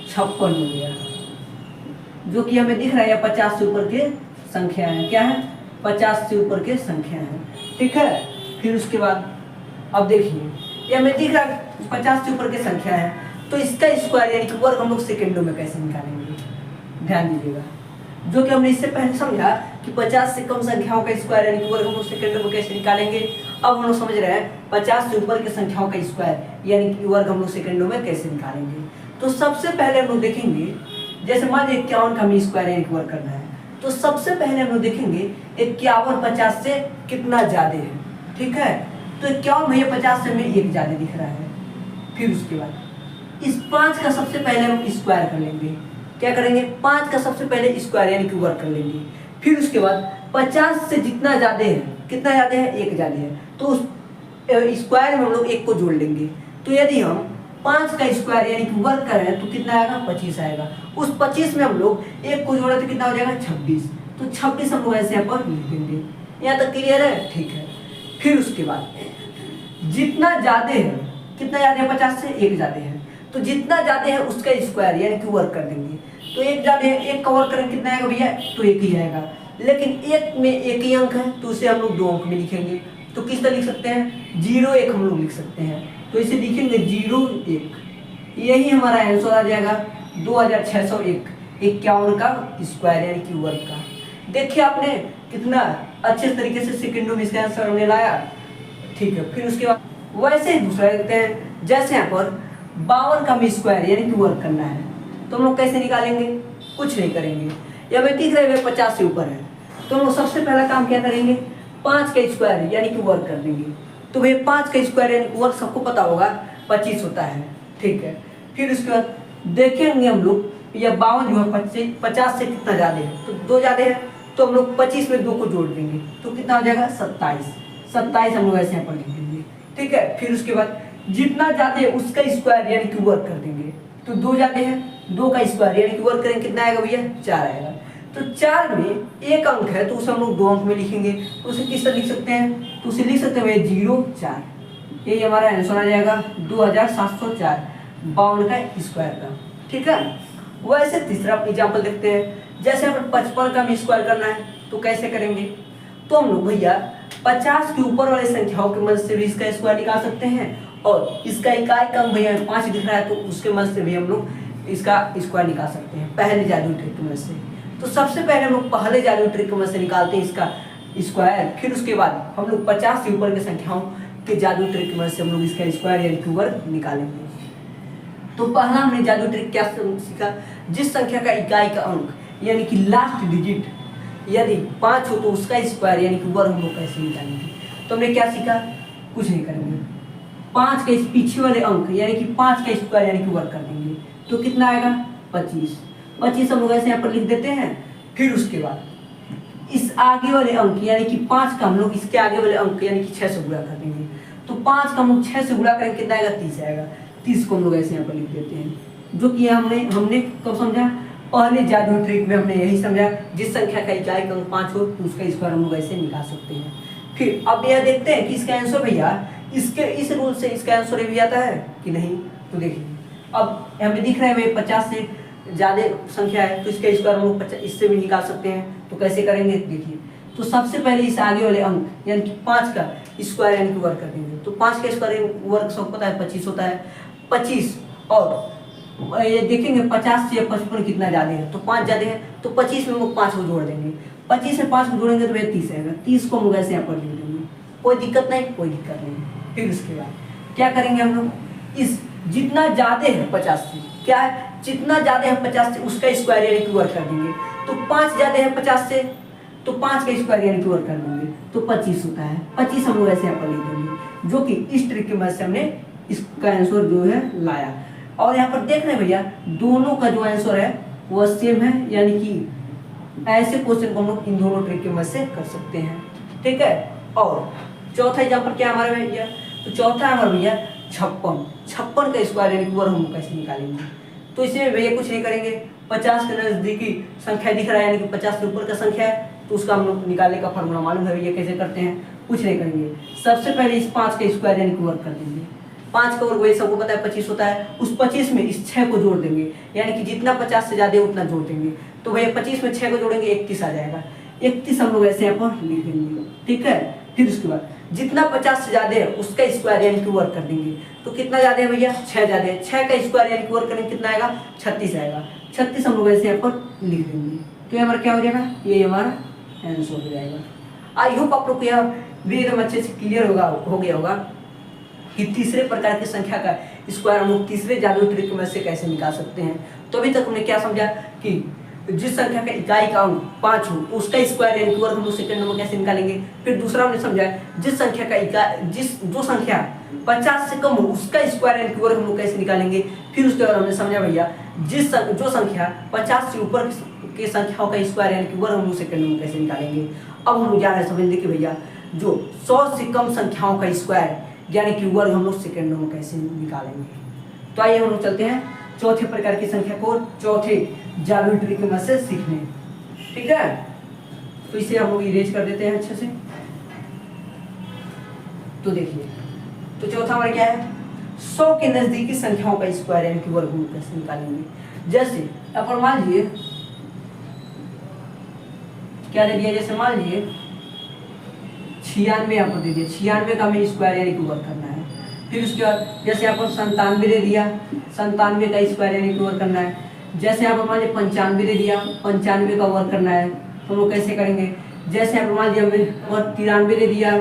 56 हो गया, जो कि हमें दिख रहा है 50 से ऊपर के संख्या है। क्या है, 50 से ऊपर के संख्या है, ठीक है। फिर उसके बाद अब देखिए ये हमें दिख रहा है 50 से ऊपर के संख्या है, तो इसका स्क्वायर यानी कि वर्ग हम लोग सेकंडों में कैसे निकालेंगे, ध्यान दीजिएगा। जो कि हमने इससे पहले समझा कि 50 से कम संख्याओं का स्क्वायर यानी कि वर्ग हम लोग सेकंडों में कैसे निकालेंगे। अब हम लोग समझ रहे हैं 50 से ऊपर के संख्याओं का स्क्वायर यानी कि वर्ग हम लोग सेकंडों में कैसे निकालेंगे। तो सबसे पहले हम लोग देखेंगे, जैसे मान लीजिए 51 का हमें स्क्वायर यानी कि वर्ग करना है, तो सबसे पहले हम लोग देखेंगे 51 50 से कितना ज्यादा है, ठीक है। तो 51 भैया 50 से हमें 1 ज्यादा दिख रहा है। फिर उसके बाद इस 5 का सबसे पहले हम स्क्वायर कर लेंगे। क्या करेंगे, 5 का सबसे पहले स्क्वायर यानी कि वर्ग कर लेंगे। फिर उसके बाद 50 से जितना ज्यादा है, कितना ज्यादा है, 1 ज्यादा है, तो उस स्क्वायर में हम लोग 1 को जोड़ लेंगे। तो यदि हम 5 का स्क्वायर यानी कि वर्ग कर रहे हैं तो कितना आएगा, 25 आएगा। उस 25 में हम लोग 1 को जोड़े तो कितना हो जाएगा, 26। तो 26 हम लोग ऐसे यहाँ पर लिख देंगे। यहाँ तक क्लियर है, ठीक है। फिर उसके बाद जितना ज्यादा है, कितना ज्यादा है, 50 से 1 ज्यादा है, तो जितना ज्यादा है उसका स्क्वायर यानी कि वर्क कर देंगे। तो एक ज्यादा है, एक का वर्क करेंगे कितना आएगा भैया, तो एक ही आएगा। लेकिन एक में एक ही अंक है तो उसे हम लोग 2 अंक में लिखेंगे। तो किस तरह लिख सकते हैं, 0 1 हम लोग लिख सकते हैं। तो इसे लिखेंगे 0 1, यही हमारा आंसर आ जाएगा 2601 51 का स्क्वायर यानी कि वर्ग का। देखिए आपने कितना अच्छे तरीके से सेकंडों में इसका आंसर हमने लाया। ठीक है, फिर उसके बाद वैसे ही दूसरा देखते हैं। जैसे यहाँ पर 52 का भी स्क्वायर यानी कि वर्ग करना है, तो हम लोग कैसे निकालेंगे, कुछ नहीं करेंगे। या मैं दिख रहे 50 से ऊपर है, तो हम लोग सबसे पहला काम क्या करेंगे, 5 का स्क्वायर यानी कि वर्ग कर देंगे। तो भैया 5 का स्क्वायर यानी कि वर्ग सबको पता होगा 25 होता है। ठीक है, फिर उसके बाद देखेंगे हम लोग या 52 जो है 50 से कितना ज़्यादा है, तो 2 ज़्यादा है, तो हम लोग 25 में 2 को जोड़ देंगे तो कितना हो जाएगा 27। 27 हम लोग ऐसे यहाँ पर लिख देंगे। ठीक है, फिर उसके बाद जितना ज़्यादा है उसका स्क्वायर यानी कि वर्ग कर देंगे। तो 2 ज़्यादा है, 2 का स्क्वायर यानी कि वर्ग करेंगे कितना आएगा भैया, 4 आएगा। तो 4 में एक अंक है तो उसे हम लोग 2 अंक में लिखेंगे। तो उसे किस तरह लिख सकते हैं, तो उसे लिख सकते हैं भैया 0 4, यही हमारा आंसर आ जाएगा 2704 52 का स्क्वायर का। ठीक है, वैसे तीसरा एग्जाम्पल देखते हैं। जैसे हमें 55 का भी स्क्वायर करना है तो कैसे करेंगे, तो हम लोग भैया 50 के ऊपर वाले संख्याओं के मदद से भी इसका स्क्वायर निकाल सकते हैं, और इसका इकाई का अंक भैया 5 दिख रहा है तो उसके मदद से भी हम लोग इसका स्क्वायर निकाल सकते हैं पहले जादुई ट्रिक की मदद से। तो सबसे पहले हम लोग पहले जादुई ट्रिक की मदद से निकालते हैं इसका स्क्वायर, फिर उसके बाद हम लोग 50 से ऊपर के संख्याओं के जादुई ट्रिक की मदद से हम लोग इसका स्क्वायर यानी कि वर्ग निकालेंगे। तो पहला हमने जादू ट्रिक क्या सीखा, जिस संख्या का इकाई का अंक यानी कि लास्ट डिजिट यदि 5 हो तो उसका स्क्वायर यानी कि वर्ग हम लोग कैसे निकालेंगे। तो हमने क्या सीखा, कुछ नहीं करेंगे, 5 के इस पीछे वाले अंक यानी कि 5 का स्क्वायर यानी कि वर्ग कर देंगे। तो कितना आएगा 25। 25 हम लोग ऐसे यहाँ पर लिख देते हैं। फिर उसके बाद इस आगे वाले अंक यानी कि 5 का हम लोग इसके आगे वाले अंक यानी कि 6 से गुणा कर देंगे। तो 5 का हम लोग 6 से गुणा करेंगे कितना आएगा 30 आएगा। 30 को हम लोग ऐसे यहाँ पर लिख देते हैं, जो कि हमने कब समझा, पहले जादू ट्रिक में हमने यही समझा, जिस संख्या का इकाई का अंक 5 हो तो उसका स्क्वायर हम लोग ऐसे निकाल सकते हैं। फिर अब यह देखते हैं कि इसका आंसर भैया इसके इस रूल से इसका आंसर भी आता है कि नहीं। तो देखिए अब हमें दिख रहा है भाई 50 से ज़्यादा संख्या है तो इसका स्क्वायर हम लोग इससे भी निकाल सकते हैं। तो कैसे करेंगे देखिए, तो सबसे पहले इस आगे वाले अंक यानी कि 5 का स्क्वायर यानी कि वर्ग कर देंगे। तो 5 का स्क्वायर वर्ग सबको पता है 25 होता है। 25 और ये देखेंगे 50 से 55 कितना ज़्यादा है, तो 5 ज़्यादा है तो 25 में हम लोग 5 को जोड़ देंगे। 25 से 5 को जोड़ेंगे तो भैया 30 आएगा। 30 को हम लोग ऐसे यहाँ पर लिख देंगे, कोई दिक्कत नहीं, कोई दिक्कत नहीं। फिर उसके बाद क्या करेंगे हम लोग, इस जितना ज़्यादा है 50 से, क्या है जितना ज़्यादा है 50 से उसका स्क्वायर यानी कि वर्ग कर देंगे। तो 5 ज़्यादा है 50 से तो 5 का स्क्वायर यानी कि वर्ग कर देंगे तो 25 होता है। 25 हम लोग ऐसे यहाँ पर लिख देंगे, जो कि इस ट्रिक की मदद से हमने इसका आंसर जो है लाया। और यहाँ पर देख रहे हैं भैया दोनों का जो आंसर है वो सेम है, यानी कि ऐसे क्वेश्चन को हम लोग इन दोनों ट्रिक की मदद से कर सकते हैं। ठीक है, और चौथा एग्जाम्पल क्या हमारे भैया, तो चौथा हमारा भैया 56 का स्क्वायर यानी कि वर्ग हम कैसे निकालेंगे। तो इसमें भैया कुछ नहीं करेंगे, 50 के नजदीकी संख्या दिख रहा है यानी कि 50 से ऊपर का संख्या है तो उसका हम लोग निकालने का फॉर्मूला मालूम है भैया कैसे करते हैं। कुछ नहीं करेंगे, सबसे पहले इस 5 का स्क्वायर यानी कि वर्ग कर देंगे। 5 का वर्ग वही सबको पता है 25 होता है, उस 25 में इस 6 को जोड़ देंगे, यानी कि जितना 50 से ज़्यादा है उतना जोड़ देंगे। तो भैया 25 में 6 को जोड़ेंगे 31 आ जाएगा। 31 हम लोग ऐसे यहाँ पर लिख देंगे। ठीक है, फिर उसके बाद जितना 50 से ज़्यादा है उसका स्क्वायर यानी कि वर्ग कर देंगे। तो कितना ज़्यादा है भैया 6 ज़्यादा है, 6 का स्क्वायर यानी कि वर्ग करेंगे कितना आएगा 36 आएगा। 36 हम लोग ऐसे यहाँ पर लिख देंगे। तो ये हमारा क्या हो जाएगा, ये हमारा आंसर हो जाएगा। आई होप आप लोग को यह भी एकदम अच्छे से क्लियर हो गया होगा कि तीसरे प्रकार की संख्या का स्क्वायर हम लोग तीसरे जादू ट्रिक में से कैसे निकाल सकते हैं। तो अभी तक हमने क्या समझा कि जिस संख्या का इकाई का अंक 5 हो उसका स्क्वायर यानी कि वर्ग हम लोग सेकंड नंबर कैसे निकालेंगे। फिर दूसरा हमने समझा जिस संख्या का जो संख्या 50 से कम हो उसका स्क्वायर यानी कि वर्ग हम लोग कैसे निकालेंगे। फिर उसके बाद हमने समझा भैया जो संख्या 50 से ऊपर के संख्याओं का स्क्वायर यानी कि वर्ग हम लोग सेकंड नंबर कैसे निकालेंगे। अब हम जान रहे समझने कि भैया जो 100 से कम संख्याओं का स्क्वायर यानी कि वर्ग हम लोग सेकंडों में कैसे निकालेंगे। तो आइए हम लोग चलते हैं चौथे प्रकार की संख्या को चौथे जादू ट्रिक की मदद से सीखने। ठीक है, तो इसे हम लोग इरेज कर देते हैं अच्छे से। तो देखिए, तो चौथा हमारा क्या है, 100 के नजदीकी संख्याओं का स्क्वायर यानी कि वर्गमूल कैसे निकालेंगे। जैसे अपन मान लीजिए क्या दे दिया, जैसे मान लीजिए 96 यहाँ पर दे दिया, 96 का हमें स्क्वायर यानी कि वर्ग करना है। फिर उसके बाद जैसे यहाँ पर 97 दे दिया, 97 का स्क्वायर यानी कि वर्ग करना है। जैसे यहाँ पर मान लीजिए 95 दे दिया, 95 का वर्ग करना है, तो हम लोग कैसे करेंगे। जैसे यहाँ पर मान लीजिए और 93 दे दिया,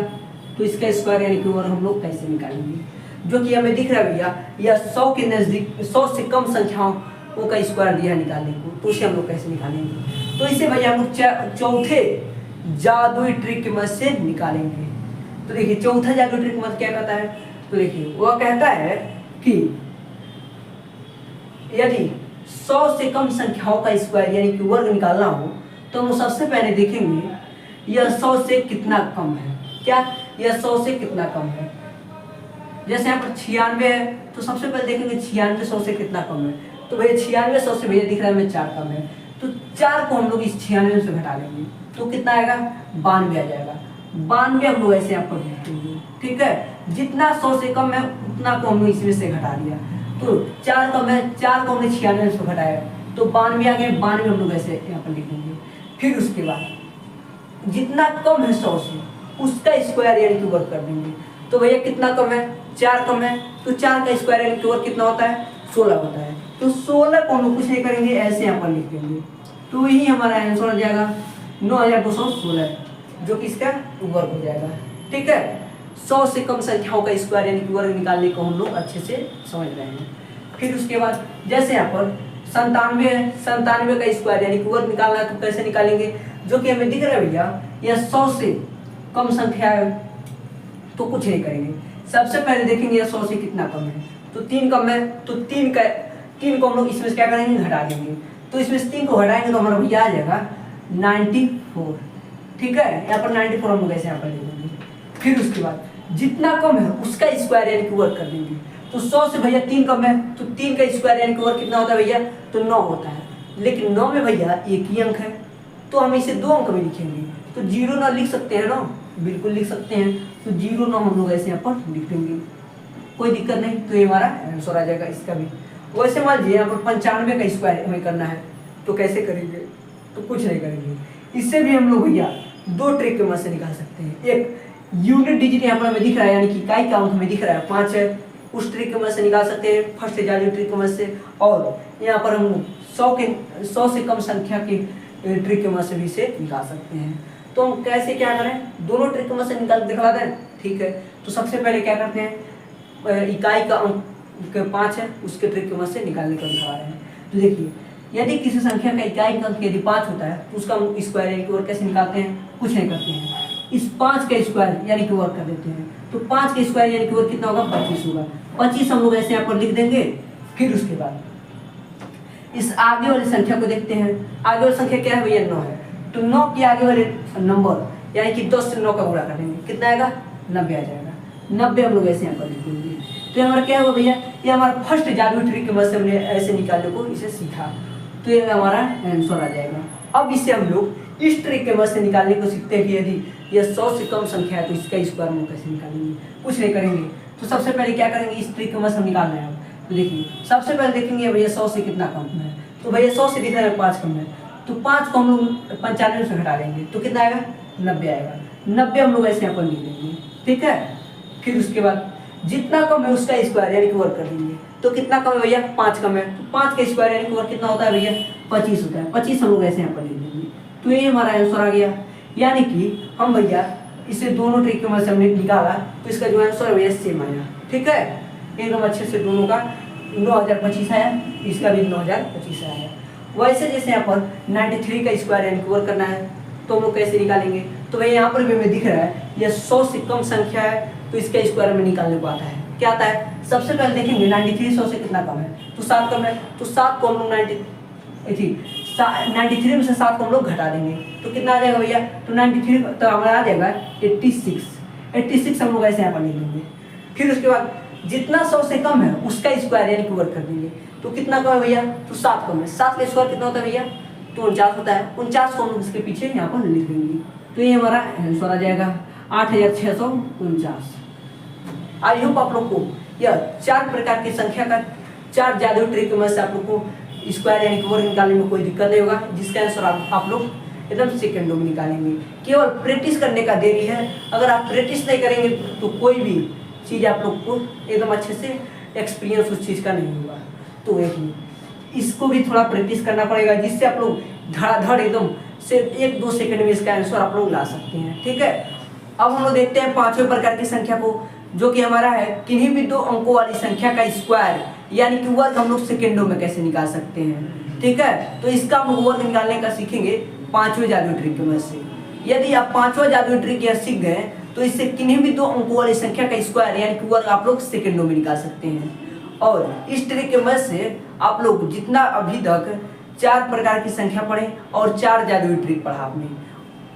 तो इसका स्क्वायर यानी कि वर्ग हम लोग कैसे निकालेंगे, जो कि हमें दिख रहा है भैया या 100 के नज़दीक 100 से कम संख्याओं का स्क्वायर दिया निकालने को, तो उसे हम लोग कैसे निकालेंगे। तो इसे भैया हम लोग चौथे जादुई ट्रिक की मदद से निकालेंगे। तो देखिए चौथा जादुई ट्रिक की मदद क्या कहता है, तो देखिए वह कहता है कि यदि 100 से कम संख्याओं का स्क्वायर यानी कि वर्ग निकालना हो, तो हम सबसे पहले देखेंगे यह 100 से कितना कम है। क्या यह 100 से कितना कम है। जैसे यहाँ पर 96 है, तो सबसे पहले देखेंगे 96 100 से कितना कम है। तो भैया 96 100 से भैया दिख रहा है हमें 4 कम है, तो 4 को हम लोग इस 96 से घटा लेंगे, तो कितना आएगा 92 आ जाएगा। 92 हम लोग ऐसे यहाँ पर लिखेंगे, ठीक है। जितना 100 से कम है उतना को हम लोग इसमें से घटा दिया, तो 4 कम है, 4 को हमने 96 से घटाया, तो 92 आ गए। 92 हम लोग ऐसे यहाँ पर लिख देंगे। फिर उसके बाद जितना कम है 100 से उसका स्क्वायर यानी कि वर्ग कर देंगे। तो भैया कितना कम है, 4 कम है, तो 4 का स्क्वायर यानी कि वर्ग कितना होता है 16 होता है। तो 16 को हम लोग कुछ नहीं करेंगे, ऐसे यहाँ पर लिख देंगे, तो यही हमारा आंसर हो जाएगा 9216, जो कि इसका वर्ग हो जाएगा, ठीक है। 100 से कम संख्याओं का स्क्वायर यानी कि वर्ग निकालने को हम लोग अच्छे से समझ रहे हैं। फिर उसके बाद जैसे यहाँ पर 97 है, 97 का स्क्वायर यानी कि वर्ग निकालना है, तो कैसे निकालेंगे, जो कि हमें दिख रहा है भैया यह 100 से कम संख्या है, तो कुछ नहीं करेंगे। सबसे पहले देखेंगे यह 100 से कितना कम है, तो 3 कम है, तो 3 को हम लोग इसमें से क्या करेंगे घटा देंगे, तो इसमें से 3 को घटाएंगे तो हमारा भैया आ जाएगा 94, ठीक है। यहाँ पर 94 हम लोग ऐसे यहाँ पर ले लेंगे। फिर उसके बाद जितना कम है उसका स्क्वायर यानी कि वर्ग कर देंगे, तो 100 से भैया 3 कम है, तो 3 का स्क्वायर यानी कि वर्ग कितना होता है भैया, तो 9 होता है। लेकिन 9 में भैया एक ही अंक है, तो हम इसे 2 अंक में लिखेंगे, तो 0 9 लिख सकते हैं ना, बिल्कुल लिख सकते हैं। तो 0 9 हम लोग ऐसे यहाँ पर लिख देंगे, कोई दिक्कत नहीं। तो ये हमारा आंसर आ जाएगा इसका भी। वैसे मान लीजिए यहाँ पर 95 का स्क्वायर हमें करना है, तो कैसे करेंगे, तो कुछ नहीं करेंगे। इससे भी हम लोग भैया 2 ट्रिक के मदद से निकाल सकते हैं। एक यूनिट डिजिट यहाँ पर हमें दिख रहा है, यानी कि इकाई का अंक हमें दिख रहा है 5 है, उस ट्रिक की मदद से निकाल सकते हैं, फर्स्ट जादुई ट्रिक की मदद से। और यहाँ पर हम 100 से कम संख्या की ट्रिक की मदद से भी इसे निकाल सकते हैं। तो हम कैसे क्या करें, दोनों ट्रिक की मदद से निकाल दिखला दें, ठीक है। तो सबसे पहले क्या करते हैं, इकाई का अंक 5 है, उसके ट्रिक की मदद से निकालने का दिखा रहे हैं। तो देखिए यदि किसी संख्या का इकाई का अंक यदि 5 होता है, तो उसका स्क्वायर यानी कि वर्ग कैसे निकालते हैं, कुछ नहीं करते हैं, इस 5 का स्क्वायर यानी कि वर्ग कर देते हैं। तो 5 का स्क्वायर यानी कि वर्ग कितना होगा 25 होगा। 25 हम लोग ऐसे यहाँ पर लिख देंगे। फिर उसके बाद इस आगे वाली संख्या को देखते हैं, आगे वाली संख्या क्या है भैया 9 है, तो 9 के आगे वाले नंबर यानी कि 10 से 9 का गुणा कर देंगे, कितना आएगा 90 आ जाएगा। 90 हम लोग ऐसे यहाँ पर लिख देंगे। तो हमारा क्या होगा भैया, ये हमारा फर्स्ट जादुई ट्रिक की मदद से हमने ऐसे निकालने को इसे सीखा, तो ये हमारा आंसर आ जाएगा। अब इसे हम लोग इस ट्रिक के मदद से निकालने को सीखते हैं कि यदि यह 100 से कम संख्या है तो इसका स्क्वायर हम कैसे निकालेंगे, कुछ नहीं करेंगे। तो सबसे पहले क्या करेंगे, इस ट्रिक के मदद से हम निकालना है। तो देखिए सबसे पहले देखेंगे भैया 100 से कितना कम है, तो भैया 100 से दिख रहा है 5 कम है, तो 5 को हम लोग 95 से घटा लेंगे, तो कितना आएगा 90 आएगा। 90 हम लोग ऐसे यहाँ पर लिख देंगे, ठीक है। फिर उसके बाद जितना कम है उसका स्क्वायर यानी कि वर्ग कर देंगे, तो कितना कम है भैया 5 कम है, तो 5 का स्क्वायर यानी कि वर्ग कितना होता है भैया 25 होता है। 25 हम लोग ऐसे यहाँ पर लिख देंगे, तो ये हमारा आंसर आ गया। यानी कि हम भैया इसे दोनों ट्रिक की मदद से हमने निकाला, तो इसका जो आंसर है भैया सेम आया, ठीक है। एकदम अच्छे से दोनों का 9025 आया, इसका भी 9025 आया। वैसे जैसे यहाँ पर 93 का स्क्वायर यानी कि वर्ग करना है, तो हम लोग कैसे निकालेंगे, तो भैया यहाँ पर भी हमें दिख रहा है यह 100 से कम संख्या है, तो इसका स्क्वायर हमें निकालने को आता है। क्या आता है, सबसे पहले देखेंगे 93 100 से कितना कम है, तो 7 कम है, तो 7 को हम लोग 93 में से 7 को हम लोग घटा देंगे, तो कितना आ जाएगा भैया, तो 93 तो हमारा आ जाएगा 86 हम लोग ऐसे यहाँ पर लिख देंगे। फिर उसके बाद जितना 100 से कम है उसका स्क्वायर यानी कि वर्ग कर देंगे, तो कितना कम है भैया, तो 7 कम है, 7 का स्क्वायर कितना होता है भैया, तो 49 होता है। 49 को हम लोग इसके पीछे यहाँ पर लिख देंगे, तो ये हमारा आंसर आ जाएगा 8649। आई होप आप लोग को या 4 प्रकार की संख्या का 4 जादुई ट्रिक में से आप लोग को स्क्वायर यानी कि वर्ग निकालने में कोई दिक्कत नहीं होगा, जिसका आंसर आप लोग एकदम सेकंडों में निकालेंगे। केवल प्रैक्टिस करने का देरी है। अगर आप प्रैक्टिस नहीं करेंगे तो कोई भी चीज़ आप लोग को एकदम अच्छे से एक्सपीरियंस उस चीज़ का नहीं होगा। तो इसको भी थोड़ा प्रैक्टिस करना पड़ेगा, जिससे आप लोग धड़ाधड़ एकदम सिर्फ 1-2 सेकंड में इसका आंसर आप लोग ला सकते हैं। ठीक है, अब हम लोग देखते हैं 5वें प्रकार की संख्या को, जो कि हमारा है किन्हीं भी 2 अंकों वाली संख्या का स्क्वायर यानी कि वर्ग हम लोग सेकंडों में कैसे निकाल सकते हैं। ठीक है, तो इसका हम लोग वर्ग निकालने का सीखेंगे 5वें जादुई ट्रिक में से। यदि आप 5वां जादुई ट्रिक यह सीख गए तो इससे किन्हीं भी 2 अंकों वाली संख्या का स्क्वायर यानी कि वर्ग आप लोग सेकंडों में निकाल सकते हैं। और इस ट्रिक के मदद से आप लोग जितना अभी तक 4 प्रकार की संख्या पढ़े और 4 जादुई ट्रिक पढ़ा आपने,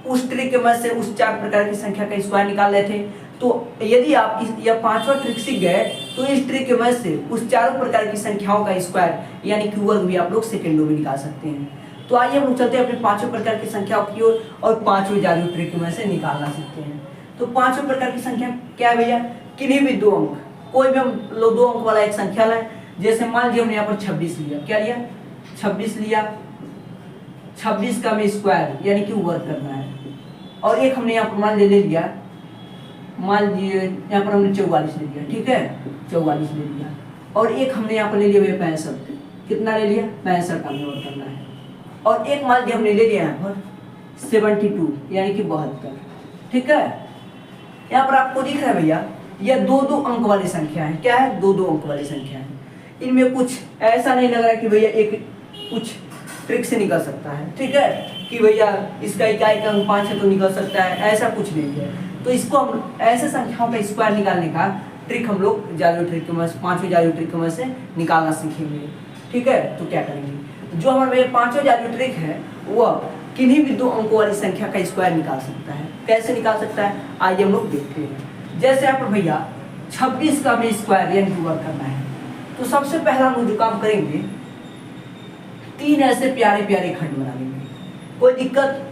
उस ट्रिक के मदद से उस 4 प्रकार की संख्या का स्क्वायर निकाल रहे थे। तो यदि आप यह 5वां ट्रिक सीख गए तो इस ट्रिक की मदद से उस 4 प्रकार की संख्याओं का स्क्वायर यानी कि वर्ग भी आप लोग सेकंडों में निकाल सकते हैं। तो आइए हम चलते हैं अपने 5वें प्रकार की संख्याओं की ओर और 5वें जादुई ट्रिक की मदद से निकालना सीखते हैं। तो 5वें प्रकार की संख्या क्या है भैया, किन्हीं भी 2 अंक, कोई भी हम लोग 2 अंक वाला एक संख्या लाए। जैसे मान लीजिए हमने यहाँ पर 26 लिया, क्या लिया 26 लिया, 26 का हमें स्क्वायर यानी कि वर्ग करना है। और एक हमने यहाँ पर मान ले लिया, मान लीजिए यहाँ पर हमने 44 ले लिया। ठीक है, 44 ले लिया। और एक हमने यहाँ पर ले लिया 65, कितना ले लिया 65 का हमें वर्ग करना है। और एक मान लीजिए हमने ले लिया यहाँ पर 72 यानी कि 72। ठीक है, यहाँ पर आपको दिख रहा है भैया यह 2-2 अंक वाली संख्या है। क्या है, 2-2 अंक वाली संख्या है। इनमें कुछ ऐसा नहीं लग रहा कि भैया एक कुछ ट्रिक से निकल सकता है। ठीक है, कि भैया इसका इकाई का अंक 5 है तो निकल सकता है, ऐसा कुछ नहीं है। तो इसको हम ऐसे संख्याओं का स्क्वायर निकालने का ट्रिक हम लोग जादुई ट्रिक के मदद 5वें जादुई ट्रिक के मदद से निकालना सीखेंगे। ठीक है, तो क्या करेंगे, जो हमारे 5वां जादुई ट्रिक है वह किन्हीं भी 2 अंकों वाली संख्या का स्क्वायर निकाल सकता है। कैसे निकाल सकता है, आइए हम लोग देखते हैं। जैसे यहाँ पर भैया 26 का हमें स्क्वायर यानी कि वर्ग करना है, तो सबसे पहला हम जो काम करेंगे 3 ऐसे प्यारे प्यारे खंड बना लेंगे। कोई दिक्कत,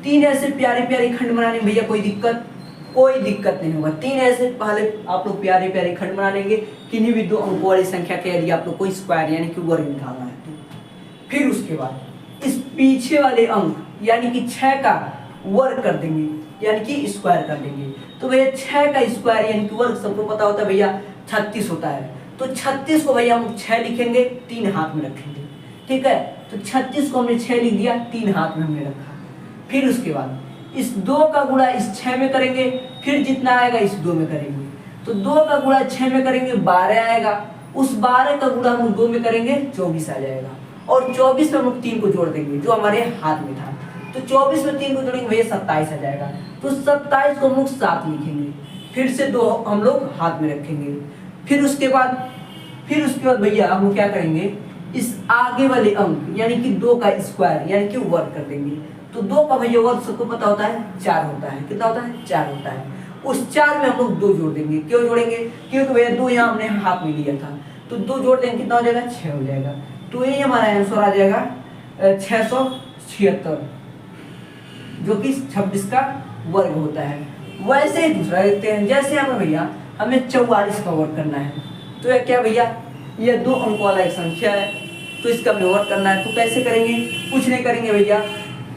3 ऐसे प्यारे प्यारे खंड बनाने में भैया कोई दिक्कत नहीं होगा। 3 ऐसे पहले आप लोग प्यारे प्यारे खंड बना लेंगे किन्हीं भी 2 अंकों वाली संख्या के, यदि आप लोग को स्क्वायर यानी कि वर्ग निकालना है तो। फिर उसके बाद इस पीछे वाले अंक यानी कि 6 का वर्ग कर देंगे यानी कि स्क्वायर कर देंगे। तो भैया 6 का स्क्वायर यानी कि वर्ग सबको पता होता है भैया 36 होता है। तो 36 को भैया हम 6 लिखेंगे, 3 हाथ में रखेंगे। ठीक है, तो 36 को हमने 6 लिख दिया, 3 हाथ में हमने रखा। फिर उसके बाद इस 2 का गुणा इस 6 में करेंगे, फिर जितना आएगा इस 2 में करेंगे। तो 2 का गुणा 6 में करेंगे 12 आएगा, उस 12 का गुणा हम 2 में करेंगे 24 आ जाएगा। और 24 में हम लोग 3 को जोड़ देंगे जो हमारे हाथ में था। तो 24 में 3 को जोड़ेंगे भैया 27 आ जाएगा। तो 27 को हम लोग 7 लिखेंगे, फिर से 2 हम लोग हाथ में रखेंगे। फिर उसके बाद भैया हम लोग क्या करेंगे, इस आगे वाले अंक यानी कि 2 का स्क्वायर यानी कि वर्ग कर देंगे। तो 2 का भैया वर्ग सबको पता होता है 4 होता है। कितना होता है, 4 होता है। उस 4 में हम लोग 2 जोड़ देंगे। क्यों जोड़ेंगे, क्योंकि भैया 2 यहाँ हमने हाथ में लिया था, तो 2 जोड़ देंगे, कितना हो जाएगा 6 हो जाएगा। तो यही हमारा आंसर आ जाएगा 676, जो कि 26 का वर्ग होता है। वैसे ही दूसरा देखते हैं। जैसे हमें भैया हमें 44 का वर्ग करना है, तो यह क्या भैया, यह 2 अंक वाला एक संख्या है, तो इसका हमें वर्ग करना है। तो कैसे करेंगे, कुछ नहीं करेंगे भैया,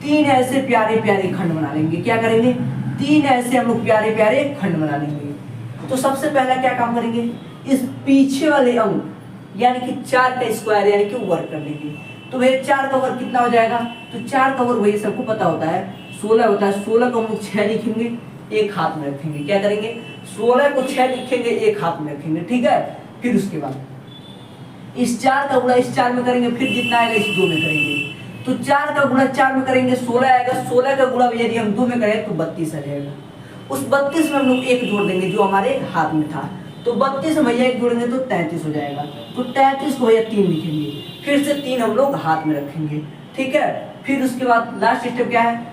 3 ऐसे प्यारे प्यारे खंड बना लेंगे। क्या करेंगे, 3 ऐसे हम लोग प्यारे प्यारे खंड बना लेंगे। तो सबसे पहला क्या काम करेंगे, इस पीछे वाले अंक यानी कि 4 का स्क्वायर यानी कि वर्ग कर लेंगे। तो भैया 4 का वर्ग कितना हो जाएगा, तो 4 का वर्ग भैया सबको पता होता है 16 होता है। 16 को हम लोग 6 लिखेंगे, 1 हाथ में रखेंगे। क्या करेंगे, 16 को 6 लिखेंगे, 1 हाथ में रखेंगे। ठीक है, फिर उसके बाद इस 4 का गुणा इस 4 में करेंगे, फिर जितना आएगा इस 2 में करेंगे। तो 4 का गुणा 4 में करेंगे 16 आएगा, 16 का गुणा यदि हम 2 में करें तो 32 आ जाएगा। उस 32 में हम लोग 1 जोड़ देंगे जो हमारे हाथ में था। तो 32 में भैया 1 जोड़ेंगे तो 33 हो जाएगा। तो 33 को भैया 3 लिखेंगे, फिर से 3 हम लोग हाथ में रखेंगे। ठीक है, फिर उसके बाद लास्ट स्टेप क्या है,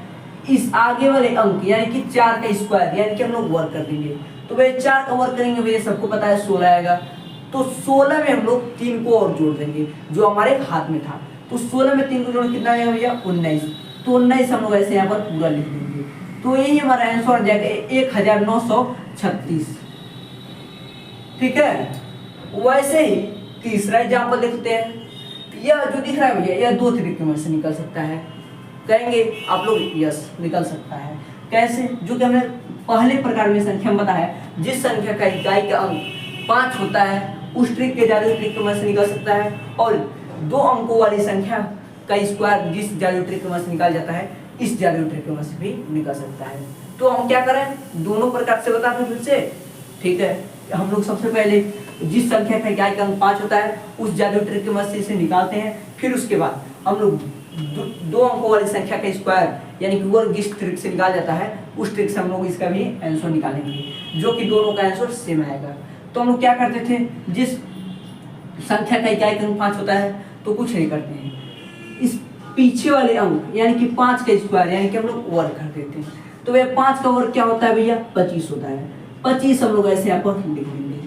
इस आगे वाले अंक यानी कि 4 का स्क्वायर यानी कि हम लोग वर्ग कर देंगे। तो भैया 4 का वर्ग करेंगे भैया सबको पता है 16 आएगा। तो 16 में हम लोग 3 को और जोड़ देंगे जो हमारे हाथ में था। तो 16 में 3 को जोड़ कितना आएगा भैया 19। तो 19 हम लोग ऐसे यहाँ पर पूरा लिख देंगे। तो यही हमारा आंसर आ जाएगा 1936। ठीक है, वैसे ही तीसरा एग्जाम्पल देखते हैं। यह जो दिख रहा है भैया, यह 2 तरीके में से निकल सकता है। कहेंगे आप लोग यस निकल सकता है। कैसे? जो कि हमने पहले प्रकार में संख्या में बताया, जिस संख्या का इकाई का अंक 5 होता है उस ट्रिक के जादू ट्रिक में से निकल सकता है, और 2 अंकों वाली संख्या का स्क्वायर जिस जादू ट्रिक में से निकाल जाता है, इस जादू ट्रिक में से भी निकल सकता है। तो हम क्या करें, दोनों प्रकार से बताते हैं फिर से। ठीक है, हम लोग सबसे पहले जिस संख्या का इकाई का अंक 5 होता है उस जादू ट्रिक के मदद से इसे निकालते हैं। फिर उसके बाद हम लोग 2 अंकों वाली संख्या का स्क्वायर यानी कि वर्ग जिस ट्रिक से निकाल जाता है उस ट्रिक से हम लोग इसका भी आंसर निकालेंगे, जो कि दोनों का आंसर सेम आएगा। तो हम लोग क्या करते थे, जिस संख्या का इकाई का अंक 5 होता है तो कुछ नहीं करते हैं, इस पीछे वाले अंक यानी कि 5 का स्क्वायर यानी कि हम लोग वर्ग कर देते हैं। तो भैया 5 का वर्ग क्या होता है भैया, 25 होता है। 25 हम लोग ऐसे यहाँ पर लिख देंगे।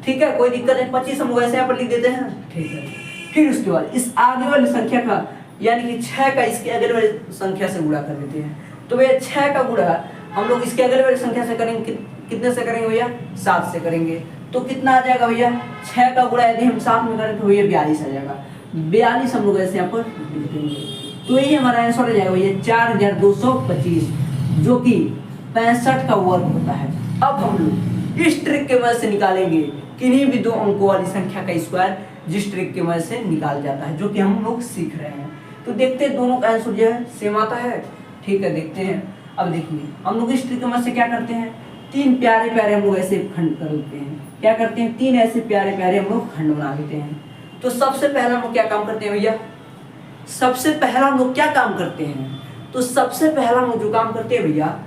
ठीक है, कोई दिक्कत नहीं, 25 हम लोग ऐसे यहाँ पर लिख देते हैं। ठीक है, फिर उसके बाद इस आगे वाली संख्या का यानी कि 6 का इसके अगले वाली संख्या से गुणा कर देते हैं। तो भैया 6 का गुणा हम लोग इसके अगले वाली संख्या से करेंगे, कितने से करेंगे भैया, 7 से करेंगे। तो कितना आ जाएगा भैया, 6 का गुणा यदि हम 7 में करें तो भैया 42 आ जाएगा। 42 हम लोग ऐसे यहाँ पर लिख देंगे। तो यही हमारा आंसर हो जाएगा भैया 4225, जो कि 65 का वर्ग होता है। अब हम लोग इस ट्रिक के मदद से निकालेंगे किन्हीं भी 2 अंकों वाली संख्या का स्क्वायर जिस ट्रिक की मदद से निकाल जाता है, जो कि हम लोग सीख रहे हैं। तो देखते हैं दोनों का आंसर जो है सेम आता है। ठीक है, देखते हैं। अब देखिए हम लोग इस ट्रिक की मदद से क्या करते हैं, 3 प्यारे प्यारे हम लोग ऐसे खंड कर देते हैं। क्या करते हैं, 3 ऐसे प्यारे प्यारे हम लोग खंड बना देते हैं। तो सबसे पहला हम लोग क्या काम करते हैं भैया, सबसे पहला हम लोग क्या काम करते हैं, तो सबसे पहला हम लोग जो काम करते हैं भैया,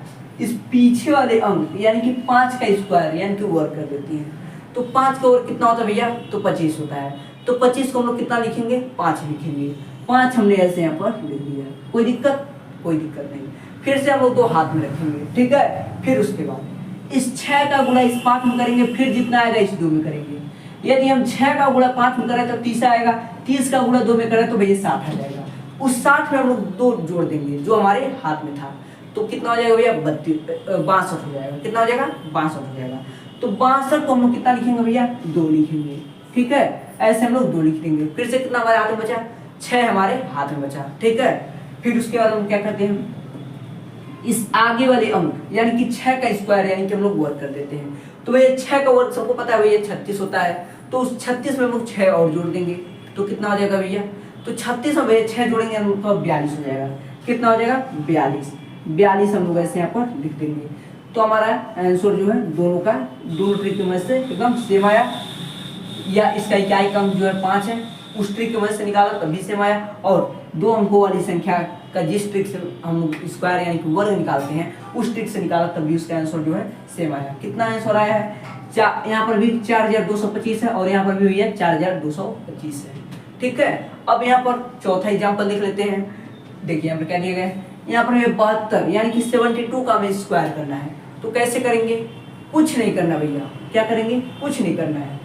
इस पीछे वाले अंक यानी कि 5 का स्क्वायर यानी कि वर्ग कर देते हैं। तो 5 का वर्ग कितना होता है भैया, तो 25 होता है। तो 25 को हम लोग कितना लिखेंगे, 5 लिखेंगे। 5 हमने ऐसे यहाँ पर लिख दिया। कोई दिक्कत, कोई दिक्कत नहीं। फिर से हम लोग 2 हाथ में रखेंगे। ठीक है, फिर उसके बाद इस 6 का गुणा इस 5 में करेंगे, फिर जितना आएगा इस 2 में करेंगे। यदि हम 6 का गुणा 5 में करें तो 30 आएगा, 30 का गुणा 2 में करें तो भैया 60 आ जाएगा। उस 60 में हम लोग 2 जोड़ देंगे जो हमारे हाथ में था। तो कितना हो जाएगा भैया, 62 हो जाएगा। कितना हो जाएगा, 62 हो जाएगा। तो 62 को हम लोग कितना लिखेंगे भैया, 2 लिखेंगे। ठीक है, ऐसे हम लोग 2 लिख देंगे। फिर से कितना हमारे हाथ में बचा, 6 हमारे हाथ में बचा। ठीक है, फिर उसके बाद हम क्या करते हैं, इस आगे वाले अंक यानी कि 6 का स्क्वायर यानी कि हम लोग वर्ग कर देते हैं। तो भैया 6 का वर्ग सबको पता है भैया 36 होता है। तो उस 36 में हम लोग 6 और जोड़ देंगे। तो कितना हो जाएगा भैया, तो 36 में भैया 6 जोड़ेंगे हम लोग तो 42 हो जाएगा। कितना हो जाएगा, 42 हम लोग ऐसे यहाँ पर लिख देंगे। तो हमारा आंसर जो है दोनों ट्रिक की मदद से एकदम सेम आया। या इसका इकाई का अंक जो है 5 है, उस ट्रिक की मदद से निकाला तभी सेम आया। और 2 अंकों वाली संख्या का जिस ट्रिक से हम लोग स्क्वायर यानी कि वर्ग निकालते हैं उस ट्रिक से निकाला तभी उसका आंसर जो है सेम आया। कितना आंसर आया है, यहाँ पर भी 4225 है और यहाँ पर भी भैया 4225 है। ठीक है, अब यहाँ पर चौथा एग्जाम्पल देख लेते हैं। देखिए यहाँ पर क्या दिया गया है, यहाँ पर हमें 72 यानी कि 72 का हमें स्क्वायर करना है। तो कैसे करेंगे, कुछ नहीं करना भैया। क्या करेंगे, कुछ नहीं करना है।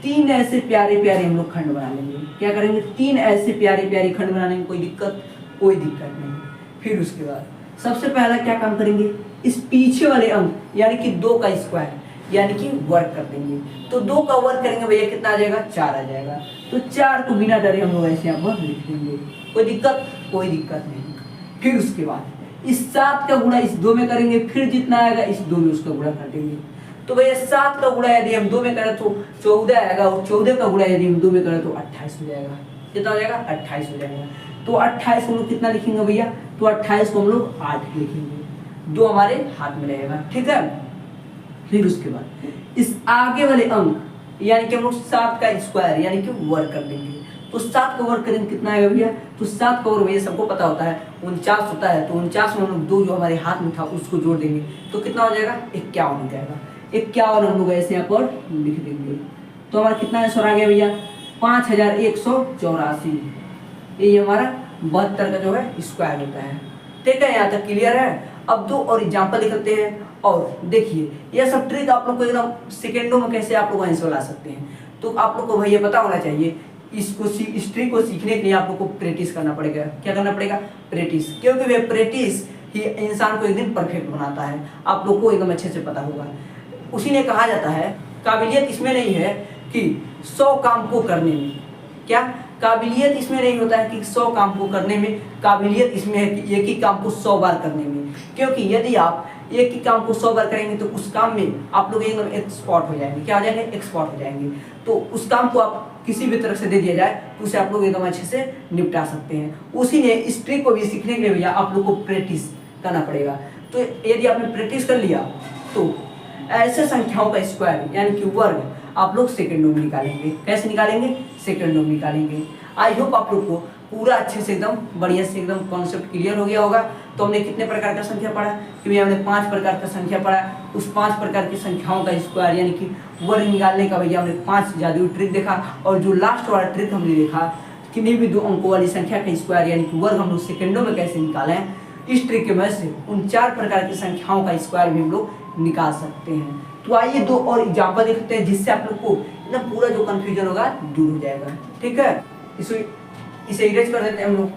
3 ऐसे प्यारे प्यारे हम लोग खंड बना लेंगे। क्या करेंगे, 3 ऐसे प्यारे प्यारे खंड बनाने में कोई दिक्कत नहीं। फिर उसके बाद सबसे पहला क्या काम करेंगे, इस पीछे वाले अंक यानी कि 2 का स्क्वायर यानी कि वर्ग कर देंगे। तो 2 का वर्ग करेंगे भैया कितना आ जाएगा, 4 आ जाएगा। तो 4 को बिना डरे हम लोग ऐसे यहाँ पर लिख देंगे। कोई दिक्कत नहीं। फिर उसके बाद इस 7 का गुणा इस 2 में करेंगे, फिर जितना आएगा इस 2 में उसका गुणा कर देंगे। तो भैया 7 का गुणा यदि हम 2 में करें तो 14 आएगा, और 14 का गुणा यदि हम 2 में करें तो 28 हो जाएगा। कितना हो जाएगा, 28 हो जाएगा। तो 28 हम लोग कितना लिखेंगे भैया, तो 28 को हम लोग 8 लिखेंगे। 2 हमारे हाथ में रहेगा। ठीक है, फिर उसके बाद इस आगे वाले अंक यानी कि हम लोग 7 का स्क्वायर यानी कि वर्ग कर देंगे। तो 7 का वर्ग करेंगे कितना आएगा भैया, तो 7 का वर्ग भैया सबको पता होता है 49 होता है। तो 49 में हम लोग 2 जो हमारे हाथ में था उसको जोड़ देंगे। तो कितना हो जाएगा, 51 हो जाएगा। 51 हम लोग ऐसे यहाँ पर लिख देंगे। तो हमारा कितना आंसर आ गया भैया, 5184। ये हमारा 72 का जो है स्क्वायर होता है। ठीक है, यहाँ तक क्लियर है। अब 2 और एग्जाम्पल लिखते हैं। और देखिए यह सब ट्रिक आप लोग को एकदम सेकेंडों में कैसे आप लोग आंसर ला सकते हैं। तो आप लोग को भैया पता होना चाहिए, इस ट्रिक को सीखने के लिए आप लोग को प्रैक्टिस करना पड़ेगा। क्या करना पड़ेगा, प्रैक्टिस। क्योंकि वह प्रैक्टिस ही इंसान को एक दिन परफेक्ट बनाता है। आप लोग को एकदम अच्छे से पता होगा। उसी ने कहा जाता है काबिलियत इसमें नहीं है कि 100 काम को करने में क्या काबिलियत इसमें नहीं होता है कि 100 काम को करने में, काबिलियत इसमें है कि एक ही काम को 100 बार करने में। क्योंकि यदि आप एक ही काम को 100 बार करेंगे तो उस काम में आप लोग एकदम एक्सपर्ट हो जाएंगे। क्या हो जाएंगे? एक्सपर्ट हो जाएंगे। तो उस काम को आप किसी भी तरह से दे दिया जाए तो उसे आप लोग एकदम अच्छे से निपटा सकते हैं। उसी ने इस ट्रिक को भी सीखने के लिए भैया आप लोग को प्रैक्टिस करना पड़ेगा। तो यदि आपने प्रैक्टिस कर लिया तो ऐसे संख्याओं का स्क्वायर यानी कि वर्ग आप लोग सेकंडों में निकालेंगे। कैसे निकालेंगे? सेकंडों में निकालेंगे। आई होप आप लोग को पूरा अच्छे से एकदम बढ़िया से एकदम कॉन्सेप्ट क्लियर हो गया होगा। तो हमने कितने प्रकार का संख्या पढ़ा कि भैया हमने 5 प्रकार का संख्या पढ़ा। उस 5 प्रकार की संख्याओं का स्क्वायर यानी कि वर्ग निकालने का भैया हमने 5 जादुई ट्रिक देखा। और जो लास्ट वाला ट्रिक हमने देखा किन्हीं भी 2 अंकों वाली संख्या का स्क्वायर यानी कि वर्ग हम लोग सेकंडों में कैसे निकालें, इस ट्रिक की मदद से उन 4 प्रकार की संख्याओं का स्क्वायर भी हम लोग निकाल सकते हैं। तो आइए 2 और एग्जाम्पल देखते हैं जिससे आप लोग को ना पूरा जो कंफ्यूजन होगा दूर हो जाएगा। ठीक है, इसे इरेज कर देते हैं हम लोग।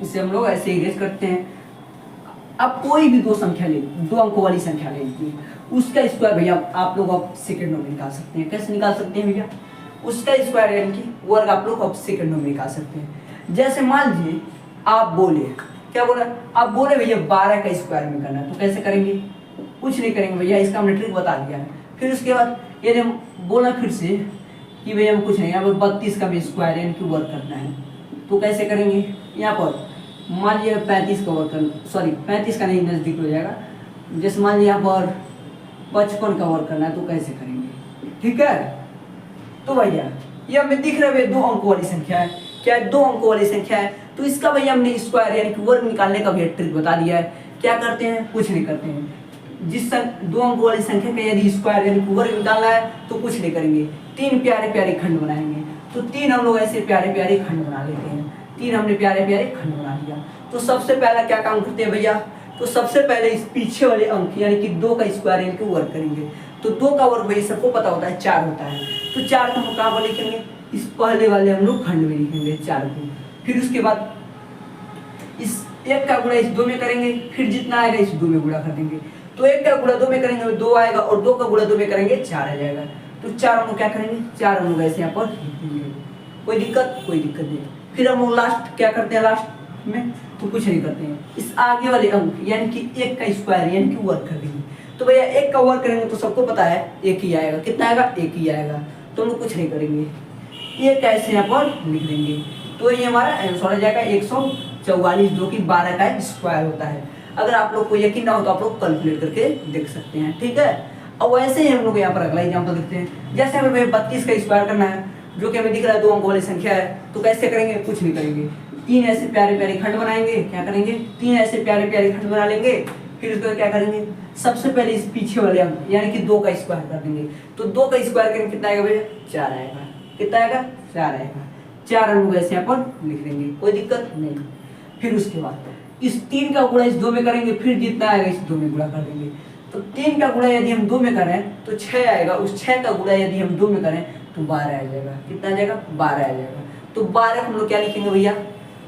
इसे हम लोग ऐसे इरेज करते हैं। अब कोई भी 2 संख्या ले, 2 अंकों वाली संख्या ले लीजिए, उसका स्क्वायर भैया आप लोग अब सेकंडों में निकाल सकते हैं। कैसे निकाल सकते हैं भैया? उसका स्क्वायर यानी कि वर्ग आप लोग अब सेकंडों में निकाल सकते हैं। जैसे मान लीजिए आप बोले, क्या बोला? आप बोले भैया 12 का स्क्वायर में करना है, तो कैसे करेंगे? कुछ नहीं करेंगे भैया, इसका हमने ट्रिक बता दिया है। फिर उसके बाद यदि हम बोला फिर से कि भैया हम कुछ नहीं, यहाँ पर 32 का भी स्क्वायर यानी कि वर्क करना है, तो कैसे करेंगे? यहाँ पर मान लीजिए 35 का वर्क करना, सॉरी 35 का नहीं, नज़दीक हो जाएगा। जैसे मान लीजिए यहाँ पर 55 का वर्क करना है, तो कैसे करेंगे? ठीक है, तो भैया ये हमें दिख रहा है 2 अंकों वाली संख्या है। क्या है? 2 अंकों वाली संख्या है। तो इसका भैया हमने स्क्वायर यानी कि वर्ग निकालने का भी ट्रिक बता दिया है। क्या करते हैं? कुछ नहीं करते हैं। जिस 2 अंकों वाली संख्या का यदि स्क्वायर यानी कि वर्ग निकालना है तो कुछ नहीं करेंगे, 3 प्यारे प्यारे खंड बनाएंगे। तो 3 हम लोग ऐसे प्यारे प्यारे खंड बना लेते हैं। 3 हमने प्यारे प्यारे खंड बना लिया। तो सबसे पहला क्या काम करते हैं भैया? तो सबसे पहले इस पीछे वाले अंक यानी कि 2 का स्क्वायर यानी कि वर्ग करेंगे। तो 2 का वर्ग भैया सबको पता होता है 4 होता है। तो 4 को हम कहाँ पर लिखेंगे? इस पहले वाले हम लोग खंड में लिखेंगे 4 को। फिर उसके बाद इस 1 का गुणा इस 2 में करेंगे, फिर जितना आएगा इस 2 में गुणा कर देंगे। तो 1 का गुणा 2 में करेंगे 2 आएगा, और 2 का गुणा 2 में करेंगे 4 आ जाएगा। तो 4 हम लोग क्या करेंगे? 4 हम लोग ऐसे यहाँ पर लिख देंगे। कोई दिक्कत नहीं। फिर हम लोग लास्ट क्या करते हैं? लास्ट में तो कुछ नहीं करते हैं, इस आगे वाले अंक यानी कि 1 का स्क्वायर यानी कि वर्ग कर देंगे। तो भैया 1 का वर्ग करेंगे तो सबको पता है 1 ही आएगा। कितना आएगा? 1 ही आएगा। तो हम लोग कुछ नहीं करेंगे, 1 ऐसे यहाँ पर लिख देंगे। तो ये हमारा आंसर आ जाएगा 144, जो कि 12 का स्क्वायर होता है। अगर आप लोग को यकीन ना हो तो आप लोग कैलकुलेट करके देख सकते हैं। ठीक है, और वैसे ही हम लोग यहाँ पर अगला एग्जाम्पल देखते हैं। जैसे हमें 32 का स्क्वायर करना है, जो कि हमें दिख रहा है 2 अंकों वाली संख्या है। तो कैसे करेंगे? कुछ नहीं करेंगे, 3 ऐसे प्यारे प्यारे खंड बनाएंगे। क्या करेंगे? 3 ऐसे प्यारे प्यारे खंड बना लेंगे। फिर उसके बाद क्या करेंगे? सबसे पहले इस पीछे वाले अंक यानी कि 2 का स्क्वायर कर देंगे। तो 2 का स्क्वायर करेंगे कितना आएगा भैया? 4 आएगा। कितना आएगा? 4 आएगा। 4 हम लोग ऐसे यहाँ पर लिख देंगे, कोई दिक्कत नहीं। फिर उसके बाद इस 3 का गुणा इस 2 में करेंगे, फिर जितना आएगा इस 2 में गुणा कर देंगे। तो 3 का गुणा यदि हम 2 में करें तो 6 आएगा, उस 6 का गुणा यदि हम 2 में करें तो 12 आ जाएगा। कितना आ जाएगा? 12 आ जाएगा। तो 12 हम लोग क्या लिखेंगे भैया?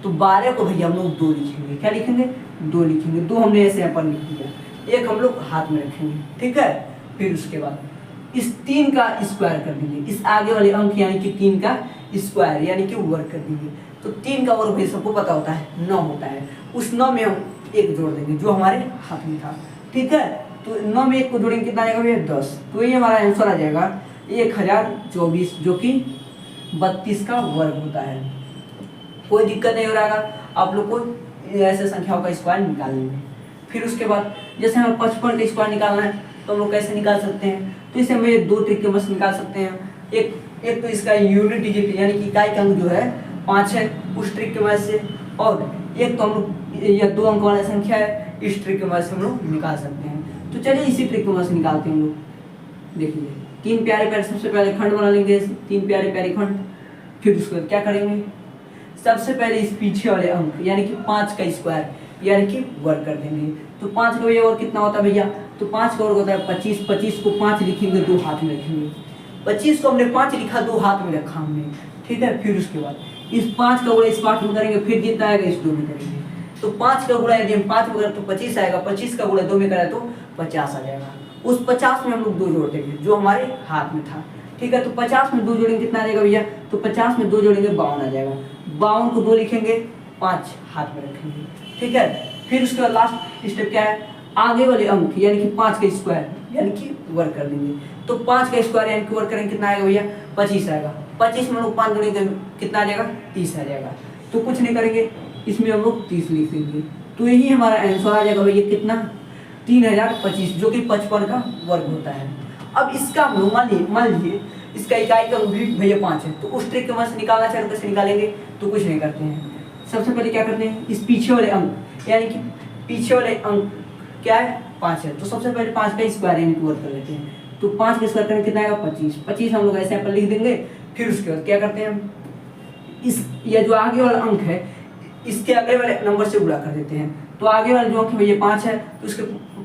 तो 12 को भैया हम लोग 2 लिखेंगे। क्या लिखेंगे? 2 लिखेंगे। 2 हमने ऐसे यहाँ पर लिख दिया, 1 हम लोग हाथ में रखेंगे। ठीक है, फिर उसके बाद इस 3 का स्क्वायर कर देंगे, इस आगे वाले अंक यानी कि 3 का स्क्वायर यानी कि वर्ग कर देंगे। तो 3 का वर्ग भी सबको पता होता है 9 होता है। उस 9 में हम 1 जोड़ देंगे जो हमारे हाथ में था। ठीक है, तो 9 में 1 को जोड़ेंगे, कितना आएगा भैया? 10। तो ये हमारा आंसर आ जाएगा 1024, जो कि 32 का वर्ग होता है। कोई दिक्कत नहीं हो रहा है आप लोग को ऐसे संख्याओं का स्क्वायर निकालने में। फिर उसके बाद जैसे हमें 55 का स्क्वायर निकालना है तो हम लोग कैसे निकाल सकते हैं? तो इसे हमें 2 ट्रिक के मदद से निकाल सकते हैं। एक तो इसका यूनिट डिजिट यानी कि इकाई का अंक जो है 5 है, उस ट्रिक की मदद से। और एक तो हम लोग यह 2 अंक वाला संख्या है, इस ट्रिक की मदद से हम लोग निकाल सकते हैं। तो चलिए इसी ट्रिक की मदद से निकालते हैं हम लोग। देखिए 3 प्यारे प्यारे सबसे पहले खंड बना लेंगे, 3 प्यारे प्यारे खंड। फिर उसके बाद क्या करेंगे? सबसे पहले इस पीछे वाले अंक यानी कि 5 का स्क्वायर यानी कि वर्ग कर देंगे। तो 5 का भैया वर्ग कितना होता है भैया? तो 5 का वर्ग होता है 25। 25 को 5 लिखेंगे, 2 हाथ में रखेंगे। 25 को हमने 5 लिखा, 2 हाथ में रखा हमने। ठीक है, फिर उसके बाद इस 5 का गुणा इस 5 में करेंगे, फिर जितना आएगा इस 2 में करेंगे। तो 5 का गुणा यदि हम 5 में करें तो 25 आएगा, 25 का गुणा 2 में करें तो 50 आ जाएगा। उस 50 में हम लोग 2 जोड़ देंगे जो हमारे हाथ में था। ठीक है, तो 50 में 2 जोड़ेंगे कितना आ जाएगा भैया, तो 50 में 2 जोड़ेंगे 52 आ जाएगा। 52 को 2 लिखेंगे, 5 हाथ में रखेंगे। ठीक है, फिर उसके बाद लास्ट स्टेप क्या है, आगे वाले अंक यानी कि 5 का स्क्वायर यानी कि वर्क कर देंगे। तो 5 का स्क्वायर यानी कि वर्क करेंगे कितना आएगा भैया, 25 आएगा। 25 में हम लोग 5 जोड़ेंगे कितना आ जाएगा, 30 आ जाएगा। तो कुछ नहीं करेंगे, इसमें हम लोग 30 लिख देंगे। तो यही हमारा आंसर आ जाएगा भैया कितना, 3025, जो कि 55 का वर्ग होता है। अब इसका हम लोग मान लीजिए इसका इकाई का भी भैया 5 है, तो उस ट्रिक के मदद से निकालना चाहे तो कैसे निकालेंगे, तो कुछ नहीं करते हैं। सबसे पहले क्या करते हैं, इस पीछे वाले अंक यानी कि पीछे वाले अंक क्या है, 5 है, तो सबसे पहले 5 का स्क्वायर यानी कि वर्ग कर लेते हैं। तो 5 का स्क्वायर करेंगे कितना आएगा, 25 हम लोग ऐसे यहाँ पर लिख देंगे। फिर उसके बाद क्या करते हैं, इस ये जो आगे वाला अंक है इसके अगले वाले नंबर से गुणा कर देते हैं। तो आगे वाला जो अंक भैया 5 है, तो उसके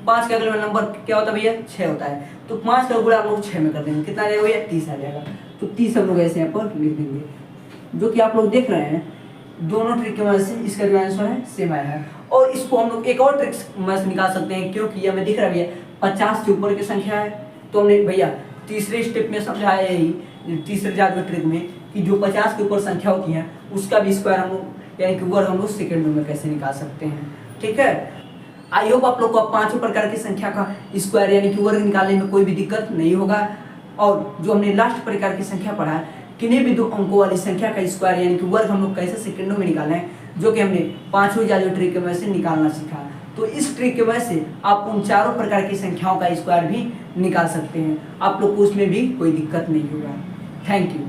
5 के अगले वाला नंबर क्या होता है भैया, 6 होता है। तो 5 का गुणा हम लोग 6 में कर देंगे, कितना आ जाएगा भैया, 30 आ जाएगा। तो 30 हम लोग ऐसे यहाँ पर लिख देंगे। जो कि आप लोग देख रहे हैं दोनों ट्रिक की मदद से इसका जो आंसर है सेम आया है। और इसको हम लोग एक और ट्रिक मदद से निकाल सकते हैं, क्योंकि ये हमें दिख रहा है भैया 50 से ऊपर की संख्या है। तो हमने भैया तीसरे स्टेप में समझाया यही, तीसरे जादू ट्रिक में, कि जो 50 के ऊपर संख्या होती है उसका भी स्क्वायर हम लोग यानी कि वर्ग हम लोग सेकंडों में कैसे निकाल सकते हैं। ठीक है, आई होप आप लोग को 5 प्रकार की संख्या का स्क्वायर यानी कि वर्ग निकालने में कोई भी दिक्कत नहीं होगा। और जो हमने लास्ट प्रकार की संख्या पढ़ा है, किन्हीं भी 2 अंकों वाली संख्या का स्क्वायर यानी कि वर्ग हम लोग कैसे सेकंडों में निकालना है, जो कि हमने 5वीं जादू ट्रिक की वजह से निकालना सीखा। तो इस ट्रिक की वजह से आप उन चारों प्रकार की संख्याओं का स्क्वायर भी निकाल सकते हैं। आप लोग को उसमें भी कोई दिक्कत नहीं होगा। Thank you.